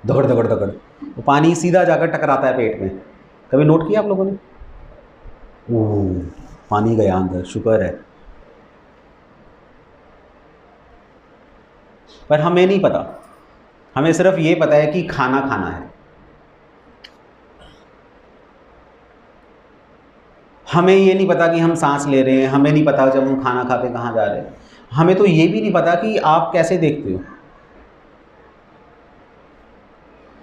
Speaker 1: दगड़ दगड़ दगड़, वो पानी सीधा जाकर टकराता है पेट में। कभी नोट किया आप लोगों ने? ओह, पानी गया अंदर, शुक्र है। पर हमें नहीं पता, हमें सिर्फ ये पता है कि खाना खाना है। हमें ये नहीं पता कि हम सांस ले रहे हैं, हमें नहीं पता जब हम खाना खाते कहाँ जा रहे हैं, हमें तो ये भी नहीं पता कि आप कैसे देखते हो।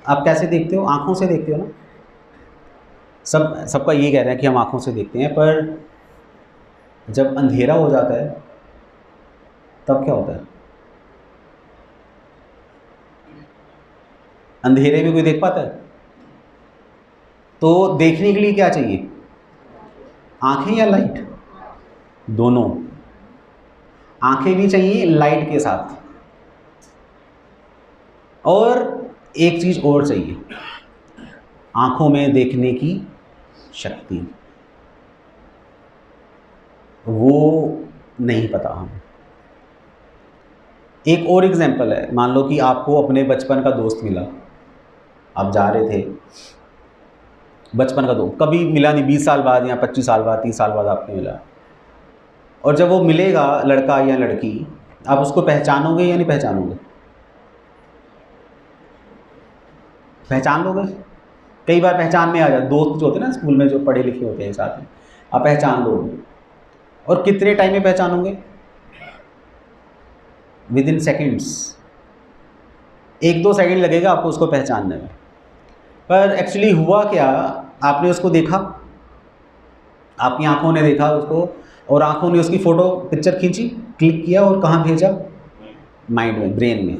Speaker 1: आप कैसे देखते हो? आँखों से देखते हो ना। सबका ये कह रहे हैं कि हम आँखों से देखते हैं, पर जब अंधेरा हो जाता है तब क्या होता है? अंधेरे में कोई देख पाता है? तो देखने के लिए क्या चाहिए? आँखें या लाइट? दोनों। आँखें भी चाहिए लाइट के साथ, और एक चीज़ और चाहिए, आँखों में देखने की शक्ति। वो नहीं पता हमें। एक और एग्जांपल है, मान लो कि आपको अपने बचपन का दोस्त मिला, आप जा रहे थे, बचपन का दोस्त कभी मिला नहीं, 20 साल बाद या 25 साल बाद, 30 साल बाद आपको मिला, और जब वो मिलेगा लड़का या लड़की, आप उसको पहचानोगे या नहीं पहचानोगे? पहचान लोगे? कई बार पहचान में आ जाए, दोस्त जो होते हैं ना स्कूल में जो पढ़े लिखे होते हैं साथ में, आप पहचान लोगे। और कितने टाइम में पहचानोगे? विद इन सेकेंड्स, 1-2 सेकंड लगेगा आपको उसको पहचानने में। पर एक्चुअली हुआ क्या, आपने उसको देखा, आपकी आंखों ने देखा उसको, और आंखों ने उसकी फ़ोटो पिक्चर खींची, क्लिक किया और कहाँ भेजा? माइंड में, ब्रेन में।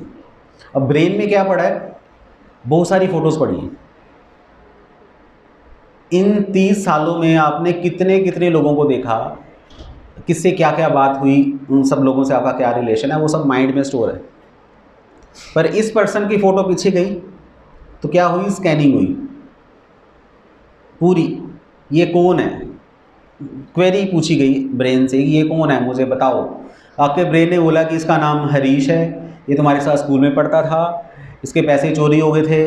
Speaker 1: अब ब्रेन में क्या पड़ा है? बहुत सारी फ़ोटोज़ पड़ी हैं। इन 30 सालों में आपने कितने कितने लोगों को देखा, किससे क्या क्या बात हुई, उन सब लोगों से आपका क्या रिलेशन है, वो सब माइंड में स्टोर है। पर इस पर्सन की फ़ोटो पीछे गई तो क्या हुई? स्कैनिंग हुई पूरी, ये कौन है, क्वेरी पूछी गई ब्रेन से, ये कौन है मुझे बताओ। आपके ब्रेन ने बोला कि इसका नाम हरीश है, ये तुम्हारे साथ स्कूल में पढ़ता था, इसके पैसे चोरी हो गए थे,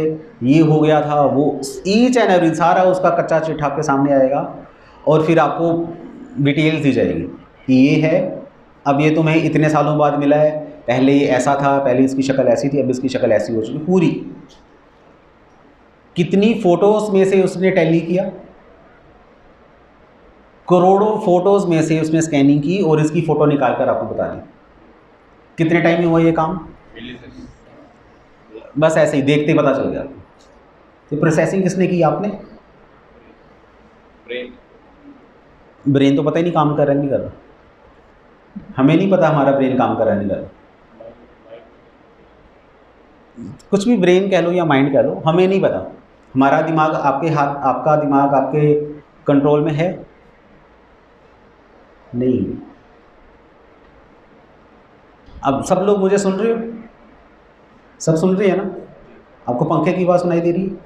Speaker 1: ये हो गया था, वो ईच एंड एवरी सारा उसका कच्चा चिट्ठा आपके सामने आएगा, और फिर आपको डिटेल्स दी जाएगी कि ये है, अब ये तुम्हें इतने सालों बाद मिला है, पहले ये ऐसा था, पहले इसकी शक्ल ऐसी थी, अब इसकी शक्ल ऐसी हो चुकी पूरी। कितनी फ़ोटोज़ में से उसने टैली किया? करोड़ों फ़ोटोज़ में से उसने स्कैनिंग की और इसकी फ़ोटो निकाल कर आपको बता दी। कितने टाइम में हुआ ये काम? बस ऐसे ही देखते ही पता चल गया। तो प्रोसेसिंग किसने की? आपने। ब्रेन तो पता ही नहीं काम कर रहा है नहीं कर रहा, हमें नहीं पता हमारा ब्रेन काम कर रहा है नहीं कर रहा, कुछ भी ब्रेन कह लो या माइंड कह लो, हमें नहीं पता। हमारा दिमाग आपके हाथ, आपका दिमाग आपके कंट्रोल में है नहीं। अब सब लोग मुझे सुन रहे हो? सब सुन रहे हैं ना? आपको पंखे की आवाज़ सुनाई दे रही है?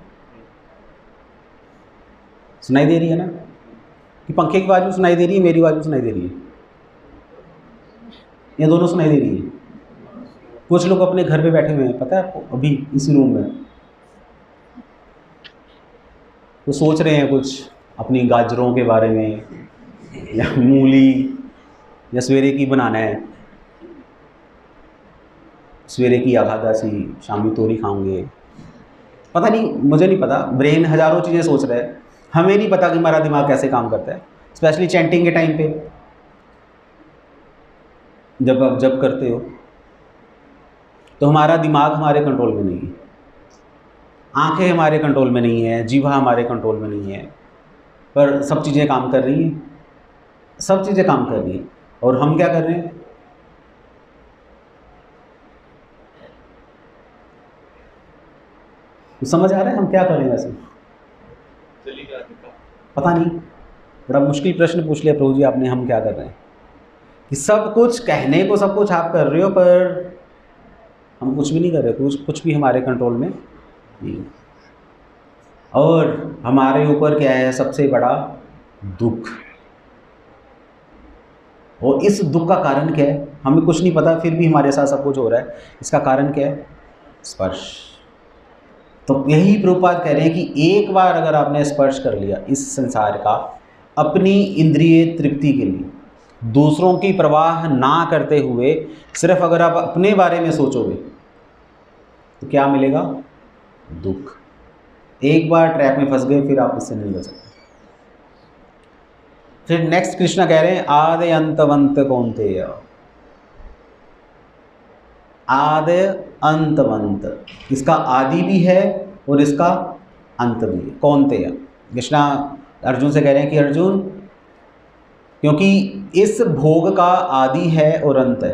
Speaker 1: सुनाई दे रही है ना? कि पंखे की आवाज़ भी सुनाई दे रही है, मेरी आवाज़ भी सुनाई दे रही है, ये दोनों सुनाई दे रही है? कुछ लोग अपने घर पे बैठे हुए हैं, पता है आपको, अभी इसी रूम में, तो सोच रहे हैं कुछ अपनी गाजरों के बारे में, या मूली, या सवेरे की बनाना है, सवेरे की आगादासी, शामी तोरी खाऊंगे, पता नहीं, मुझे नहीं पता। ब्रेन हज़ारों चीज़ें सोच रहा है, हमें नहीं पता कि हमारा दिमाग कैसे काम करता है। स्पेशली चैंटिंग के टाइम पे जब आप जब करते हो तो हमारा दिमाग हमारे कंट्रोल में नहीं है, आंखें हमारे कंट्रोल में नहीं है, जीवा हमारे कंट्रोल में नहीं है, पर सब चीज़ें काम कर रही हैं, सब चीज़ें काम कर रही हैं, और हम क्या कर रहे हैं? तो समझ आ रहा है हम क्या कर रहे हैं? वैसे पता नहीं, बड़ा मुश्किल प्रश्न पूछ लिया प्रभु जी आपने, हम क्या कर रहे हैं? कि सब कुछ कहने को सब कुछ आप कर रहे हो, पर हम कुछ भी नहीं कर रहे, कुछ भी हमारे कंट्रोल में नहीं। और हमारे ऊपर क्या है सबसे बड़ा? दुख। और इस दुख का कारण क्या है? हमें कुछ नहीं पता, फिर भी हमारे साथ सब कुछ हो रहा है। इसका कारण क्या है? स्पर्श। तो यही प्रभुपाद कह रहे हैं कि एक बार अगर आपने स्पर्श कर लिया इस संसार का अपनी इंद्रिय तृप्ति के लिए, दूसरों की परवाह ना करते हुए सिर्फ अगर आप अपने बारे में सोचोगे, तो क्या मिलेगा? दुख। एक बार ट्रैप में फंस गए, फिर आप इससे नहीं बच सकते। फिर नेक्स्ट कृष्णा कह रहे हैं आदि अंतवंत कौन्तेय। आदि अंतवंत, इसका आदि भी है और इसका अंत भी है। कौन्तेय, कृष्णा अर्जुन से कह रहे हैं कि अर्जुन, क्योंकि इस भोग का आदि है और अंत है,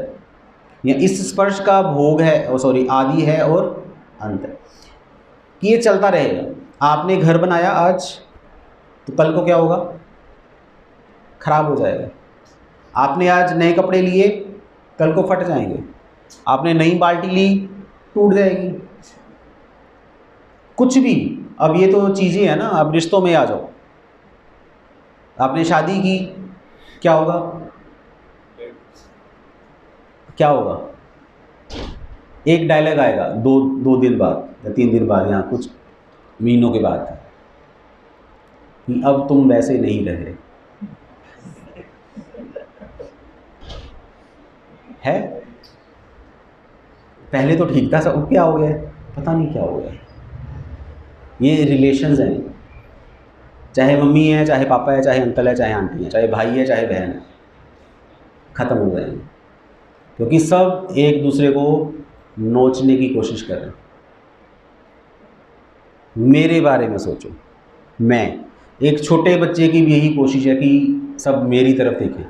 Speaker 1: या इस स्पर्श का भोग है, सॉरी आदि है और अंत है, कि ये चलता रहेगा। आपने घर बनाया आज, तो कल को क्या होगा? खराब हो जाएगा। आपने आज नए कपड़े लिए, कल को फट जाएंगे। आपने नई बाल्टी ली, टूट जाएगी। कुछ भी, अब ये तो चीज़ें हैं ना, अब रिश्तों में आ जाओ। आपने शादी की, क्या होगा? क्या होगा? एक डायलॉग आएगा दो दिन बाद या 3 दिन बाद या कुछ महीनों के बाद कि अब तुम वैसे नहीं रहे। है? पहले तो ठीक था सब, क्या हो गया? पता नहीं क्या हो गया। ये रिलेशंस हैं, चाहे मम्मी है, चाहे पापा है, चाहे अंकल है, चाहे आंटी है, चाहे भाई है, चाहे बहन है, ख़त्म हो जाएंगे क्योंकि सब एक दूसरे को नोचने की कोशिश कर रहे हैं। मेरे बारे में सोचो, मैं एक छोटे बच्चे की भी यही कोशिश है कि सब मेरी तरफ देखें।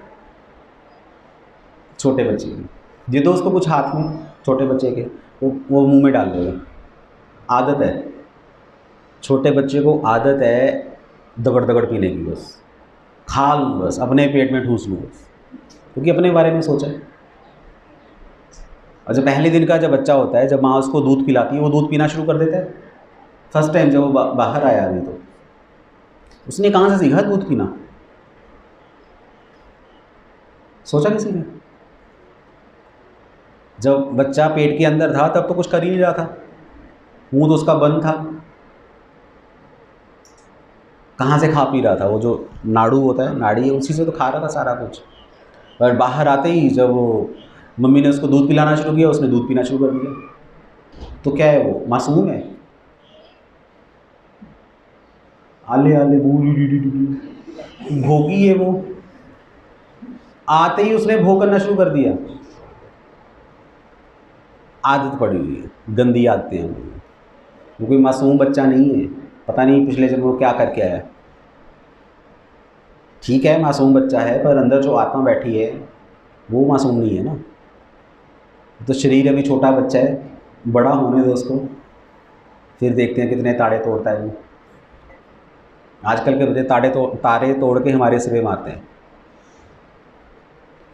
Speaker 1: छोटे बच्चे की दे दो उसको कुछ हाथ में, छोटे बच्चे के, वो मुंह में डाल देगा। आदत है, छोटे बच्चे को आदत है दगड़ दगड़ पीने की, बस खा लूँ, बस अपने पेट में ठूस लूँ बस, क्योंकि अपने बारे में सोचा है। और जब पहले दिन का जब बच्चा होता है, जब माँ उसको दूध पिलाती है, वो दूध पीना शुरू कर देता है। फर्स्ट टाइम जब वो बाहर आया अभी, तो उसने कहाँ से सीखा दूध पीना? सोचा किसी ने? जब बच्चा पेट के अंदर था तब तो कुछ कर ही नहीं रहा था, मुंह तो उसका बंद था, कहाँ से खा पी रहा था? वो जो नाड़ू होता है, नाड़ी है, उसी से तो खा रहा था सारा कुछ। पर बाहर आते ही जब वो मम्मी ने उसको दूध पिलाना शुरू किया, उसने दूध पीना शुरू कर दिया। तो क्या है, वो मासूम है? आले आले भोगी है वो। आते ही उसने भोग करना शुरू कर दिया। आदत पड़ी हुई है, गंदी आदतें हैं। वो कोई मासूम बच्चा नहीं है, पता नहीं पिछले जन्म में क्या करके आया। ठीक है, मासूम बच्चा है, पर अंदर जो आत्मा बैठी है वो मासूम नहीं है ना। तो शरीर अभी छोटा बच्चा है, बड़ा होने दो उसको, फिर देखते हैं कितने ताड़े तोड़ता है वो। आजकल के बच्चे तारे तोड़ के हमारे सिरे मारते हैं।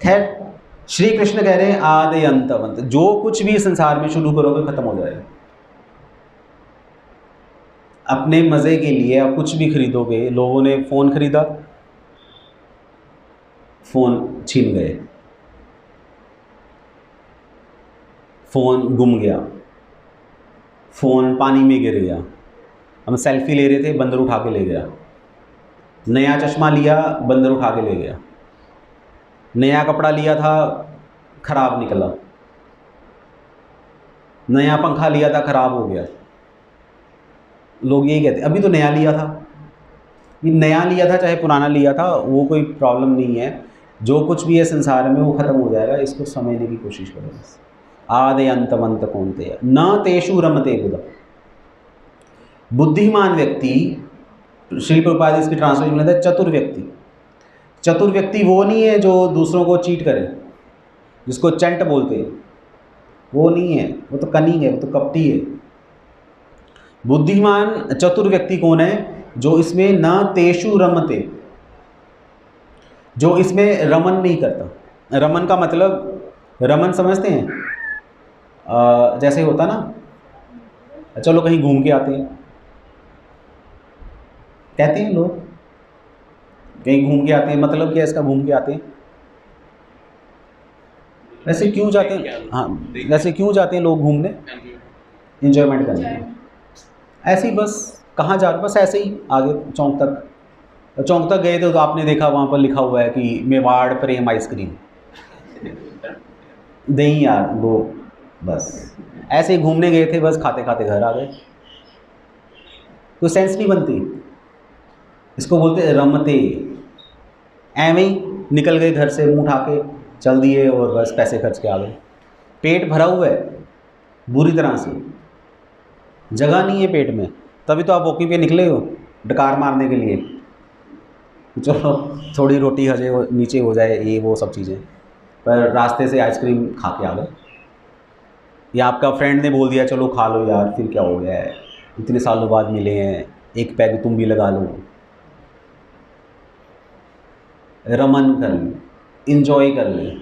Speaker 1: खैर, श्री कृष्ण कह रहे हैं आदि अंत अवंत, जो कुछ भी संसार में शुरू करोगे खत्म हो जाएगा। अपने मज़े के लिए आप कुछ भी खरीदोगे। लोगों ने फ़ोन खरीदा, फ़ोन छीन गए, फ़ोन गुम गया, फ़ोन पानी में गिर गया। हम सेल्फी ले रहे थे, बंदर उठा के ले गया। नया चश्मा लिया, बंदर उठा के ले गया। नया कपड़ा लिया था, ख़राब निकला। नया पंखा लिया था, ख़राब हो गया। लोग यही कहते हैं अभी तो नया लिया था। ये नया लिया था चाहे पुराना लिया था, वो कोई प्रॉब्लम नहीं है। जो कुछ भी है संसार में वो ख़त्म हो जाएगा, इसको समझने की कोशिश करो बस। आदि अंतवंत कौन्तेय न तेषु रमते बुधा। बुद्धिमान व्यक्ति, श्री प्रभुपाद इसकी ट्रांसलेशन में है चतुर व्यक्ति। चतुर व्यक्ति वो नहीं है जो दूसरों को चीट करे, जिसको चंट बोलते हैं, वो नहीं है, वो तो कनिंग है, वो तो कपटी है। बुद्धिमान चतुर व्यक्ति कौन है? जो इसमें न तेषु रमते, जो इसमें रमन नहीं करता। रमन का मतलब, रमन समझते हैं? जैसे होता ना, चलो कहीं घूम के आते हैं, कहते हैं लोग कहीं घूम के आते हैं। मतलब क्या इसका, घूम के आते हैं? वैसे क्यों जाते हैं? हाँ, वैसे क्यों जाते हैं लोग घूमने? एंजॉयमेंट करने। ऐसे ही बस, कहाँ जा रहे, बस ऐसे ही आगे चौक तक गए थे तो आपने देखा वहाँ पर लिखा हुआ है कि मेवाड़ प्रेम आइसक्रीम, दही यार दो, बस ऐसे ही घूमने गए थे, बस खाते खाते घर आ गए। कोई सेंस नहीं बनती, इसको बोलते रमते। एवं ही निकल गए घर से, मुंह उठा के चल दिए और बस पैसे खर्च के आ गए। पेट भरा हुआ है बुरी तरह से, जगह नहीं है पेट में, तभी तो आप वॉकिंग पे निकले हो डकार मारने के लिए। चलो थोड़ी रोटी हजे नीचे हो जाए, ये वो सब चीज़ें, पर रास्ते से आइसक्रीम खा के आ गए। या आपका फ्रेंड ने बोल दिया चलो खा लो यार, फिर क्या हो गया है, इतने सालों बाद मिले हैं, एक पैग तुम भी लगा लो। रमन कर लें, इंजॉय कर लें,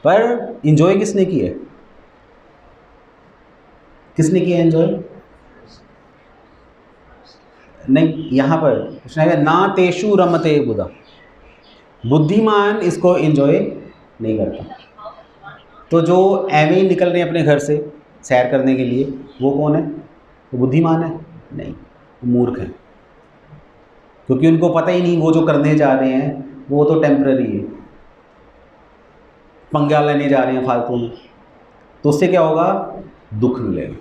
Speaker 1: पर इंजॉय किसने की है? किसने किया एंजॉय? नहीं, यहाँ पर कृष्ण है ना तेषु रमते बुधा। बुद्धिमान इसको एंजॉय नहीं करता। तो जो एवं ही निकल रहे हैं अपने घर से सैर करने के लिए, वो कौन है? वो बुद्धिमान है? नहीं, वो मूर्ख है, क्योंकि उनको पता ही नहीं वो जो करने जा रहे हैं वो तो टेम्पररी है, पंगा लेने जा रहे हैं फालतू में। तो उससे क्या होगा? दुख मिलेगा।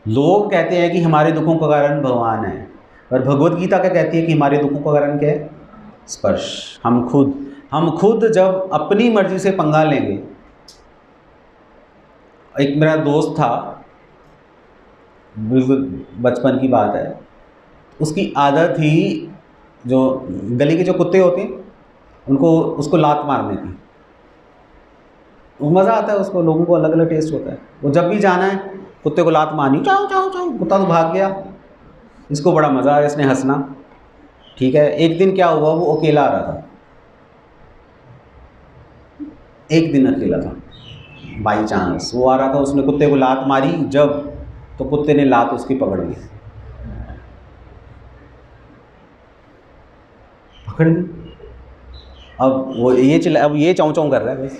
Speaker 1: लोग कहते हैं कि हमारे दुखों का कारण भगवान है, और भगवत गीता क्या कहती है कि हमारे दुखों का कारण क्या है? स्पर्श। हम खुद जब अपनी मर्जी से पंगा लेंगे। एक मेरा दोस्त था, बिल्कुल बचपन की बात है, उसकी आदत थी जो गली के जो कुत्ते होते हैं उसको लात मारने की। वो मज़ा आता है उसको, लोगों को अलग अलग टेस्ट होता है। वो जब भी जाना है कुत्ते को लात मारनी, चाओ चाओ चाओ, कुत्ता तो भाग गया, इसको बड़ा मज़ा आया, इसने हंसना। ठीक है, एक दिन क्या हुआ, वो अकेला आ रहा था, एक दिन अकेला था, बाई चांस वो आ रहा था, उसने कुत्ते को लात मारी जब, तो कुत्ते ने लात उसकी पकड़ ली, पकड़ ली। अब वो ये चाँव चाँव कर रहा है बस।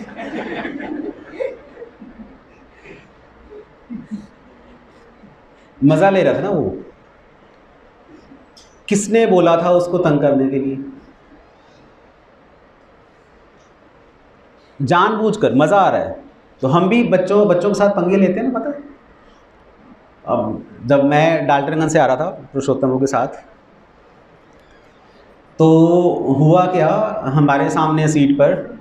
Speaker 1: मज़ा ले रहा था ना वो। किसने बोला था उसको तंग करने के लिए? जानबूझकर मज़ा आ रहा है। तो हम भी बच्चों के साथ पंगे लेते हैं ना, पता है। अब जब मैं डाल्टनगंज से आ रहा था पुरुषोत्तम के साथ, तो हुआ क्या, हमारे सामने सीट पर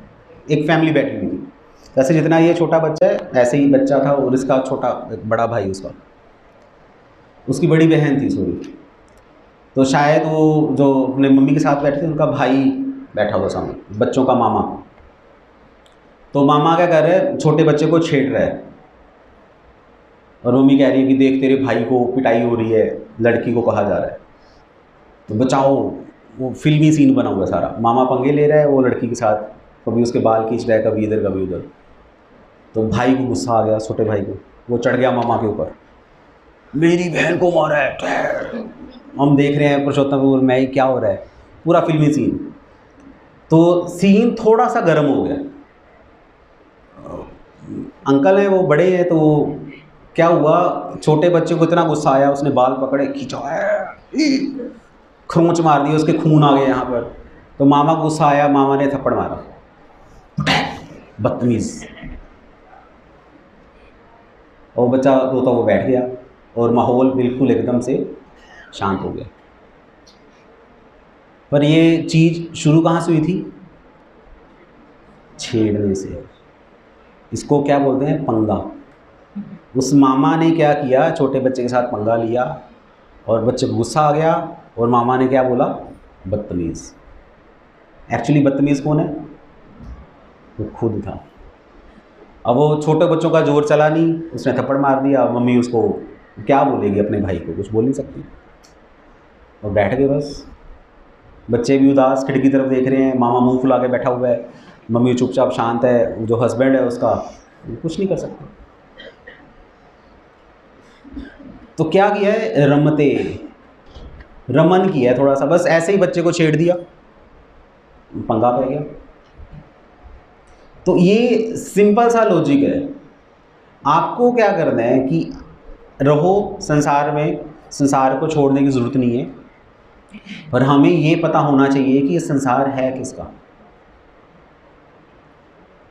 Speaker 1: एक फैमिली बैठी हुई थी। जैसे जितना ये छोटा बच्चा है ऐसे ही बच्चा था, और इसका छोटा बड़ा भाई, उसकी बड़ी बहन थी सॉरी। तो शायद वो जो अपने मम्मी के साथ बैठे थे, उनका भाई बैठा हुआ सामने, बच्चों का मामा। तो मामा क्या कर रहे हैं, छोटे बच्चे को छेड़ रहा है, और मम्मी कह रही है कि देख तेरे भाई को पिटाई हो रही है, लड़की को कहा जा रहा है, तो बचाओ। वो फिल्मी सीन बना हुआ है सारा, मामा पंगे ले रहा है वो लड़की के साथ, कभी उसके बाल खींच रहा है, कभी इधर कभी उधर। तो भाई को गुस्सा आ गया, छोटे भाई को, वो चढ़ गया मामा के ऊपर, मेरी बहन को मारा है। हम देख रहे हैं पुरुषोत्तमपुर में क्या हो रहा है, पूरा फिल्मी सीन। तो सीन थोड़ा सा गर्म हो गया। अंकल हैं वो, बड़े हैं, तो क्या हुआ, छोटे बच्चे को इतना गुस्सा आया, उसने बाल पकड़े, खींचा, खरोंच मार दी, उसके खून आ गए यहाँ पर। तो मामा को गुस्सा आया, मामा ने थप्पड़ मारा, बदतमीज़। और बच्चा रोता वो बैठ गया, और माहौल बिल्कुल एकदम से शांत हो गया। पर ये चीज़ शुरू कहाँ से हुई थी? छेड़ने से। इसको क्या बोलते हैं? पंगा। उस मामा ने क्या किया, छोटे बच्चे के साथ पंगा लिया, और बच्चे को गुस्सा आ गया, और मामा ने क्या बोला? बदतमीज़। एक्चुअली बदतमीज़ कौन है? वो खुद था। अब वो छोटे बच्चों का जोर चला नहीं, उसने थप्पड़ मार दिया। मम्मी उसको क्या बोलेगी, अपने भाई को कुछ बोल नहीं सकती, और बैठ गए बस। बच्चे भी उदास खिड़की की तरफ देख रहे हैं, मामा मुंह फुला के बैठा हुआ है, मम्मी चुपचाप शांत है, जो हस्बैंड है उसका कुछ नहीं कर सकता। तो क्या किया है? रमन किया है थोड़ा सा, बस ऐसे ही बच्चे को छेड़ दिया, पंगा पड़ गया। तो ये सिंपल सा लॉजिक है। आपको क्या करना है कि रहो संसार में, संसार को छोड़ने की ज़रूरत नहीं है, पर हमें ये पता होना चाहिए कि ये संसार है किसका।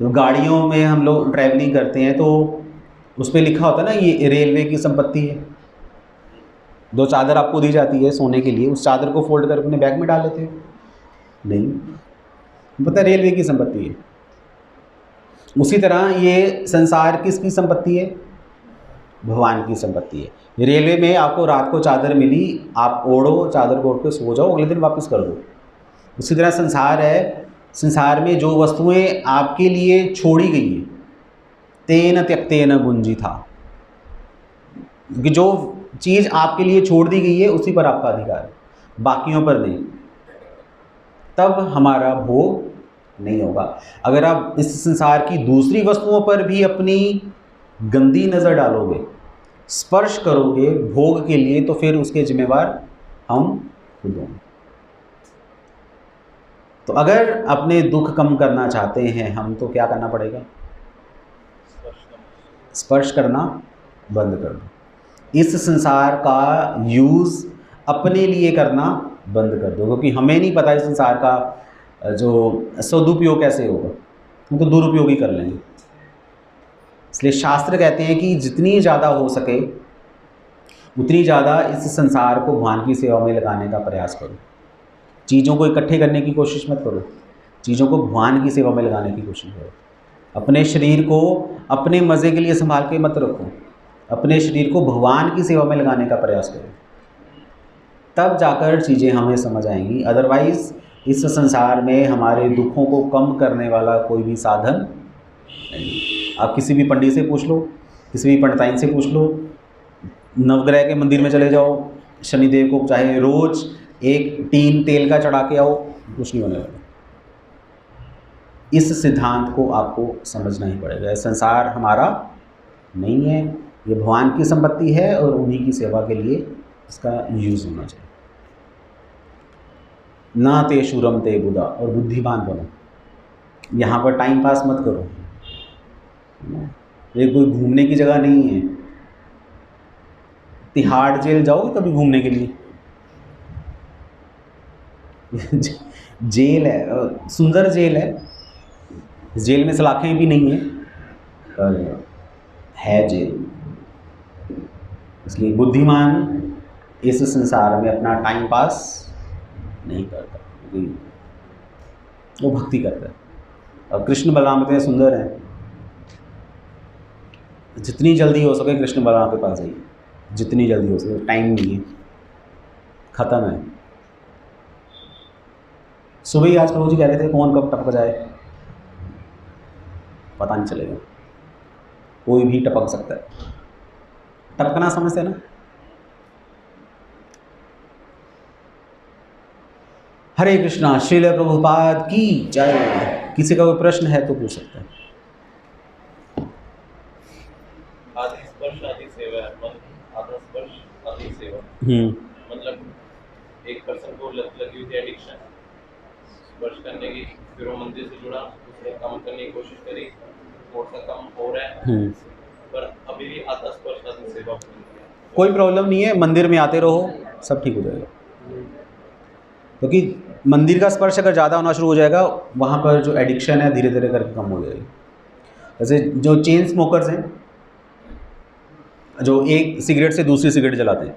Speaker 1: तो गाड़ियों में हम लोग ट्रैवलिंग करते हैं, तो उस पर लिखा होता है ना, ये रेलवे की संपत्ति है। जो चादर आपको दी जाती है सोने के लिए, उस चादर को फोल्ड कर अपने बैग में डाल लेते हो? नहीं, पता रेलवे की संपत्ति है। उसी तरह ये संसार किसकी संपत्ति है? भगवान की संपत्ति है। रेलवे में आपको रात को चादर मिली, आप ओढ़ो, चादर को ओढ़ के सो जाओ, अगले दिन वापस कर दो। उसी तरह संसार है, संसार में जो वस्तुएं आपके लिए छोड़ी गई हैं, तेन त्यक्तेन भुंजी था, कि जो चीज़ आपके लिए छोड़ दी गई है उसी पर आपका अधिकार है, बाकियों पर नहीं। तब हमारा भोग नहीं होगा। अगर आप इस संसार की दूसरी वस्तुओं पर भी अपनी गंदी नज़र डालोगे, स्पर्श करोगे भोग के लिए, तो फिर उसके जिम्मेवार हम खुद होंगे। तो अगर अपने दुख कम करना चाहते हैं हम, तो क्या करना पड़ेगा? स्पर्श करना बंद कर दो। इस संसार का यूज़ अपने लिए करना बंद कर दो, क्योंकि हमें नहीं पता इस संसार का जो सदुपयोग कैसे होगा, हम तो दुरुपयोग ही कर लेंगे। इसलिए शास्त्र कहते हैं कि जितनी ज़्यादा हो सके उतनी ज़्यादा इस संसार को भगवान की सेवा में लगाने का प्रयास करो। चीज़ों को इकट्ठे करने की कोशिश मत करो, चीज़ों को भगवान की सेवा में लगाने की कोशिश करो। अपने शरीर को अपने मज़े के लिए संभाल के मत रखो, अपने शरीर को भगवान की सेवा में लगाने का प्रयास करो, तब जाकर चीज़ें हमें समझ आएंगी। अदरवाइज़ इस संसार में हमारे दुखों को कम करने वाला कोई भी साधन नहीं। आप किसी भी पंडित से पूछ लो, किसी भी पंडिताइन से पूछ लो, नवग्रह के मंदिर में चले जाओ, शनिदेव को चाहे रोज़ एक टीन तेल का चढ़ा के आओ, कुछ नहीं होने वाला। इस सिद्धांत को आपको समझना ही पड़ेगा। संसार हमारा नहीं है, ये भगवान की संपत्ति है और उन्हीं की सेवा के लिए इसका यूज़ होना चाहिए। ना ते शूरम ते बुधा, और बुद्धिमान बनो। यहाँ पर टाइम पास मत करो, ये कोई घूमने की जगह नहीं है। तिहाड़ जेल जाओगे कभी घूमने के लिए? जेल है, सुंदर जेल है, जेल में सलाखें भी नहीं है, पर है जेल। इसलिए बुद्धिमान इस संसार में अपना टाइम पास नहीं करता, क्योंकि वो भक्ति करता है। अब कृष्ण बलराम इतने सुंदर हैं, जितनी जल्दी हो सके कृष्ण बलराम के पास जाइए, जितनी जल्दी हो सके, टाइम नहीं है, ख़त्म है। सुबह ही आज प्रभु जी कह रहे थे कौन कब टपक जाए पता नहीं चलेगा, कोई भी टपक सकता है। टपकना समझते हैं ना? हरे कृष्णा, श्रील प्रभुपाद की जय। किसी का कोई प्रश्न है तो पूछ सकते हैं।
Speaker 2: आदि स्पर्श आदि सेवा है, आधा स्पर्श आदि सेवा, मतलब एक पर्सन को लत लगी हुई थी, एडिक्शन, स्पर्श करने की, फिर वो मंदिर से जुड़ा, उसने कम करने की कोशिश करी, थोड़ा सा कम हो रहा है, पर अभी भी आधा स्पर्श आदि सेवा।
Speaker 1: कोई प्रॉब्लम नहीं है, मंदिर में आते रहो, सब ठीक हो जाएगा। क्योंकि मंदिर का स्पर्श अगर ज़्यादा होना शुरू हो जाएगा, वहाँ पर जो एडिक्शन है धीरे धीरे करके कम हो जाएगी। जैसे जो चेन स्मोकर्स हैं, जो एक सिगरेट से दूसरी सिगरेट जलाते हैं,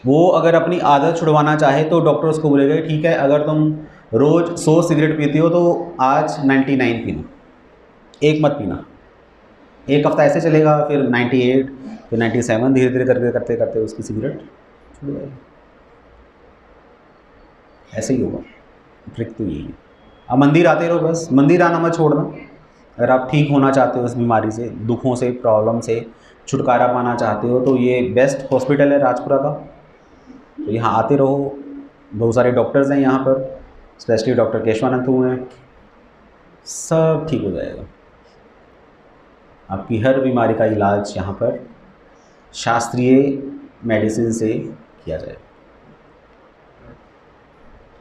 Speaker 1: वो अगर अपनी आदत छुड़वाना चाहे तो डॉक्टर उसको बोलेगा ठीक है, अगर तुम रोज़ 100 सिगरेट पीते हो तो आज 99 पीना, एक मत पीना। एक हफ्ता ऐसे चलेगा, फिर 98, फिर 97, धीरे धीरे करके करते करते उसकी सिगरेट छूट जाएगी। ऐसे ही होगा, ट्रिक तो यही है। अब मंदिर आते रहो, बस मंदिर आना मत छोड़ना। अगर आप ठीक होना चाहते हो इस बीमारी से, दुखों से, प्रॉब्लम से छुटकारा पाना चाहते हो, तो ये बेस्ट हॉस्पिटल है राजपुरा का, तो यहाँ आते रहो। बहुत सारे डॉक्टर्स हैं यहाँ पर, स्पेशली डॉक्टर केशवानंद हुए हैं, सब ठीक हो जाएगा। आपकी हर बीमारी का इलाज यहाँ पर शास्त्रीय मेडिसिन से किया जाएगा।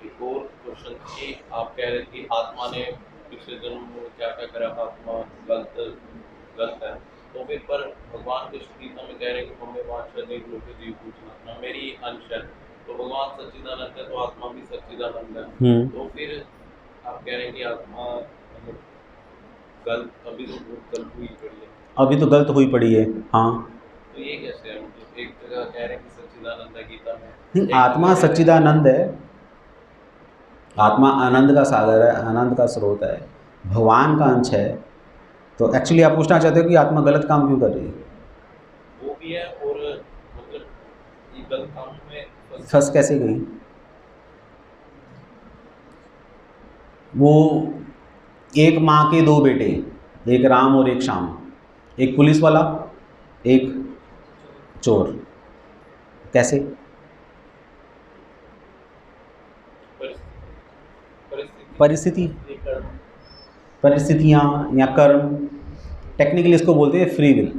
Speaker 2: एक और क्वेश्चन कि आप कह रहे थे कि आत्मा ने पिछले जन्म में क्या क्या करा, आत्मा गलत है, तो फिर पर भगवान कृष्ण गीता में कह रहे हैं कि हमें वांछा जीव लोके जीव पूछना, मेरी अंश है, तो भगवान सच्चिदानंद है तो आत्मा भी सच्चिदानंद है, तो फिर आप कह रहे हैं कि आत्मा गलत, अभी तो गलत हुई पड़ी है,
Speaker 1: अभी तो गलत हुई पड़ी है। हाँ,
Speaker 2: तो ये कैसे है? मतलब एक जगह कह रहे हैं कि सच्चिदानंद है गीता में,
Speaker 1: नहीं, आत्मा सच्चिदानंद है, आत्मा आनंद का सागर है, आनंद का स्रोत है, भगवान का अंश है। तो एक्चुअली आप पूछना चाहते हो कि आत्मा गलत काम क्यों कर रही है?
Speaker 2: वो भी है, और मतलब ये गलत काम में
Speaker 1: फंस कैसे गई? वो एक माँ के दो बेटे, एक राम और एक श्याम, एक पुलिस वाला, एक चोर, कैसे? परिस्थितियाँ या कर्म, टेक्निकली इसको बोलते हैं फ्री विल।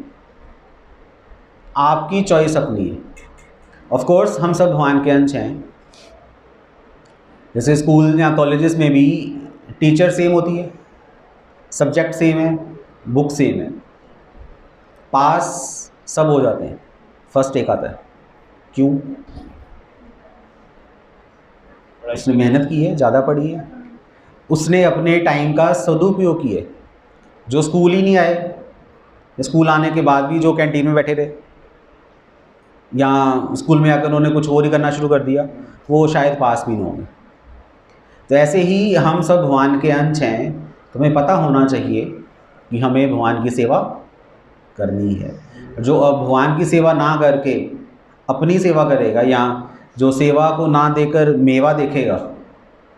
Speaker 1: आपकी चॉइस अपनी है। ऑफ कोर्स हम सब भगवान के अंश हैं। जैसे स्कूल या कॉलेजेस में भी टीचर सेम होती है, सब्जेक्ट सेम है, बुक सेम है, पास सब हो जाते हैं, फर्स्ट एक आता है। क्यों? उसने मेहनत की है, ज़्यादा पढ़ी है, उसने अपने टाइम का सदुपयोग किया है। जो स्कूल ही नहीं आए, स्कूल आने के बाद भी जो कैंटीन में बैठे रहे, या स्कूल में आकर उन्होंने कुछ और ही करना शुरू कर दिया, वो शायद पास भी ना होंगे। तो ऐसे ही हम सब भगवान के अंश हैं, तो हमें पता होना चाहिए कि हमें भगवान की सेवा करनी है। जो अब भगवान की सेवा ना करके अपनी सेवा करेगा, या जो सेवा को ना देकर मेवा देखेगा,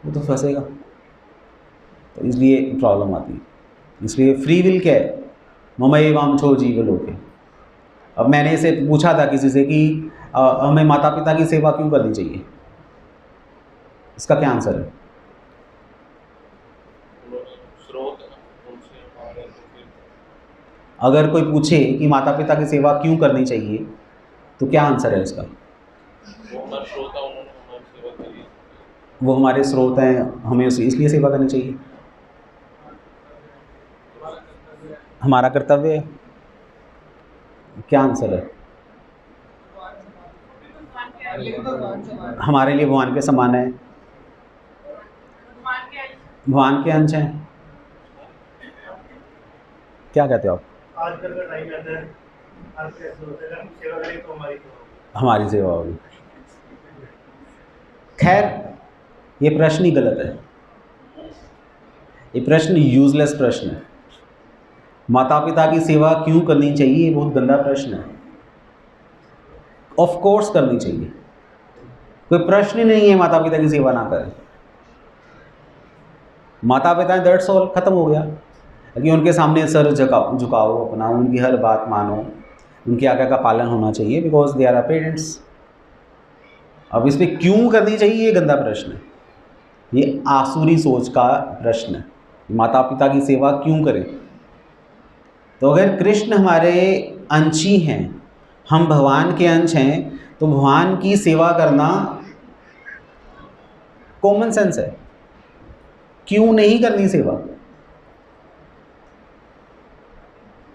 Speaker 1: वो तो फंसेगा। तो इसलिए प्रॉब्लम आती है। इसलिए फ्री विल क्या है? ममई वांछो जीव लोके। अब मैंने इसे पूछा था किसी से कि हमें माता पिता की सेवा क्यों करनी चाहिए, इसका क्या आंसर है?
Speaker 2: स्रोत उनसे हमारे तो फिर
Speaker 1: अगर कोई पूछे कि माता पिता की सेवा क्यों करनी चाहिए, तो क्या आंसर है इसका?
Speaker 2: वो हमारे स्रोत है, उन्होंने हमारी सेवा करी।
Speaker 1: वो हमारे स्रोत हैं, हमें इसलिए सेवा करनी चाहिए। हमारा कर्तव्य है। क्या आंसर है? हमारे लिए भगवान के समान है, भगवान के अंश हैं। क्या कहते हो आप?
Speaker 3: आजकल का टाइम ऐसा है, हर कोई ऐसा होता है, अगर हम सेवा करें तो हमारी सेवा होगी।
Speaker 1: हमारी सेवा होगी। खैर, ये प्रश्न ही गलत है, ये प्रश्न यूजलेस प्रश्न है। माता पिता की सेवा क्यों करनी चाहिए, ये बहुत गंदा प्रश्न है। ऑफ कोर्स करनी चाहिए, कोई प्रश्न ही नहीं है माता पिता की सेवा ना करें। माता पिता दैट्स ऑल, खत्म हो गया। कि उनके सामने सर झुकाओ अपना, उनकी हर बात मानो, उनकी आज्ञा का पालन होना चाहिए, because they are our parents. अब इस पर क्यों करनी चाहिए, ये गंदा प्रश्न है, ये आसुरी सोच का प्रश्न है। माता पिता की सेवा क्यों करें? तो अगर कृष्ण हमारे अंशी हैं, हम भगवान के अंश हैं, तो भगवान की सेवा करना कॉमन सेंस है। क्यों नहीं करनी सेवा?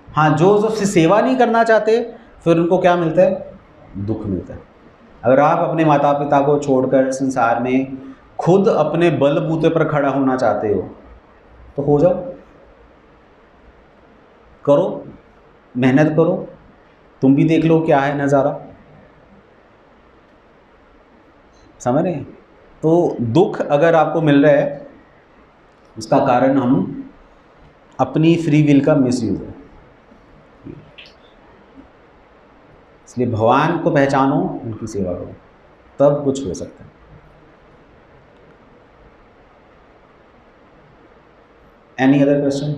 Speaker 1: हाँ, जो सेवा नहीं करना चाहते, फिर उनको क्या मिलता है? दुख मिलता है। अगर आप अपने माता पिता को छोड़कर संसार में खुद अपने बलबूते पर खड़ा होना चाहते हो, तो हो जाओ, करो, मेहनत करो, तुम भी देख लो क्या है नज़ारा। समझ रहे हैं? तो दुख अगर आपको मिल रहा है, उसका कारण हम अपनी फ्री विल का मिसयूज है। इसलिए भगवान को पहचानो, उनकी सेवा करो, तब कुछ हो सकता है। Any other question?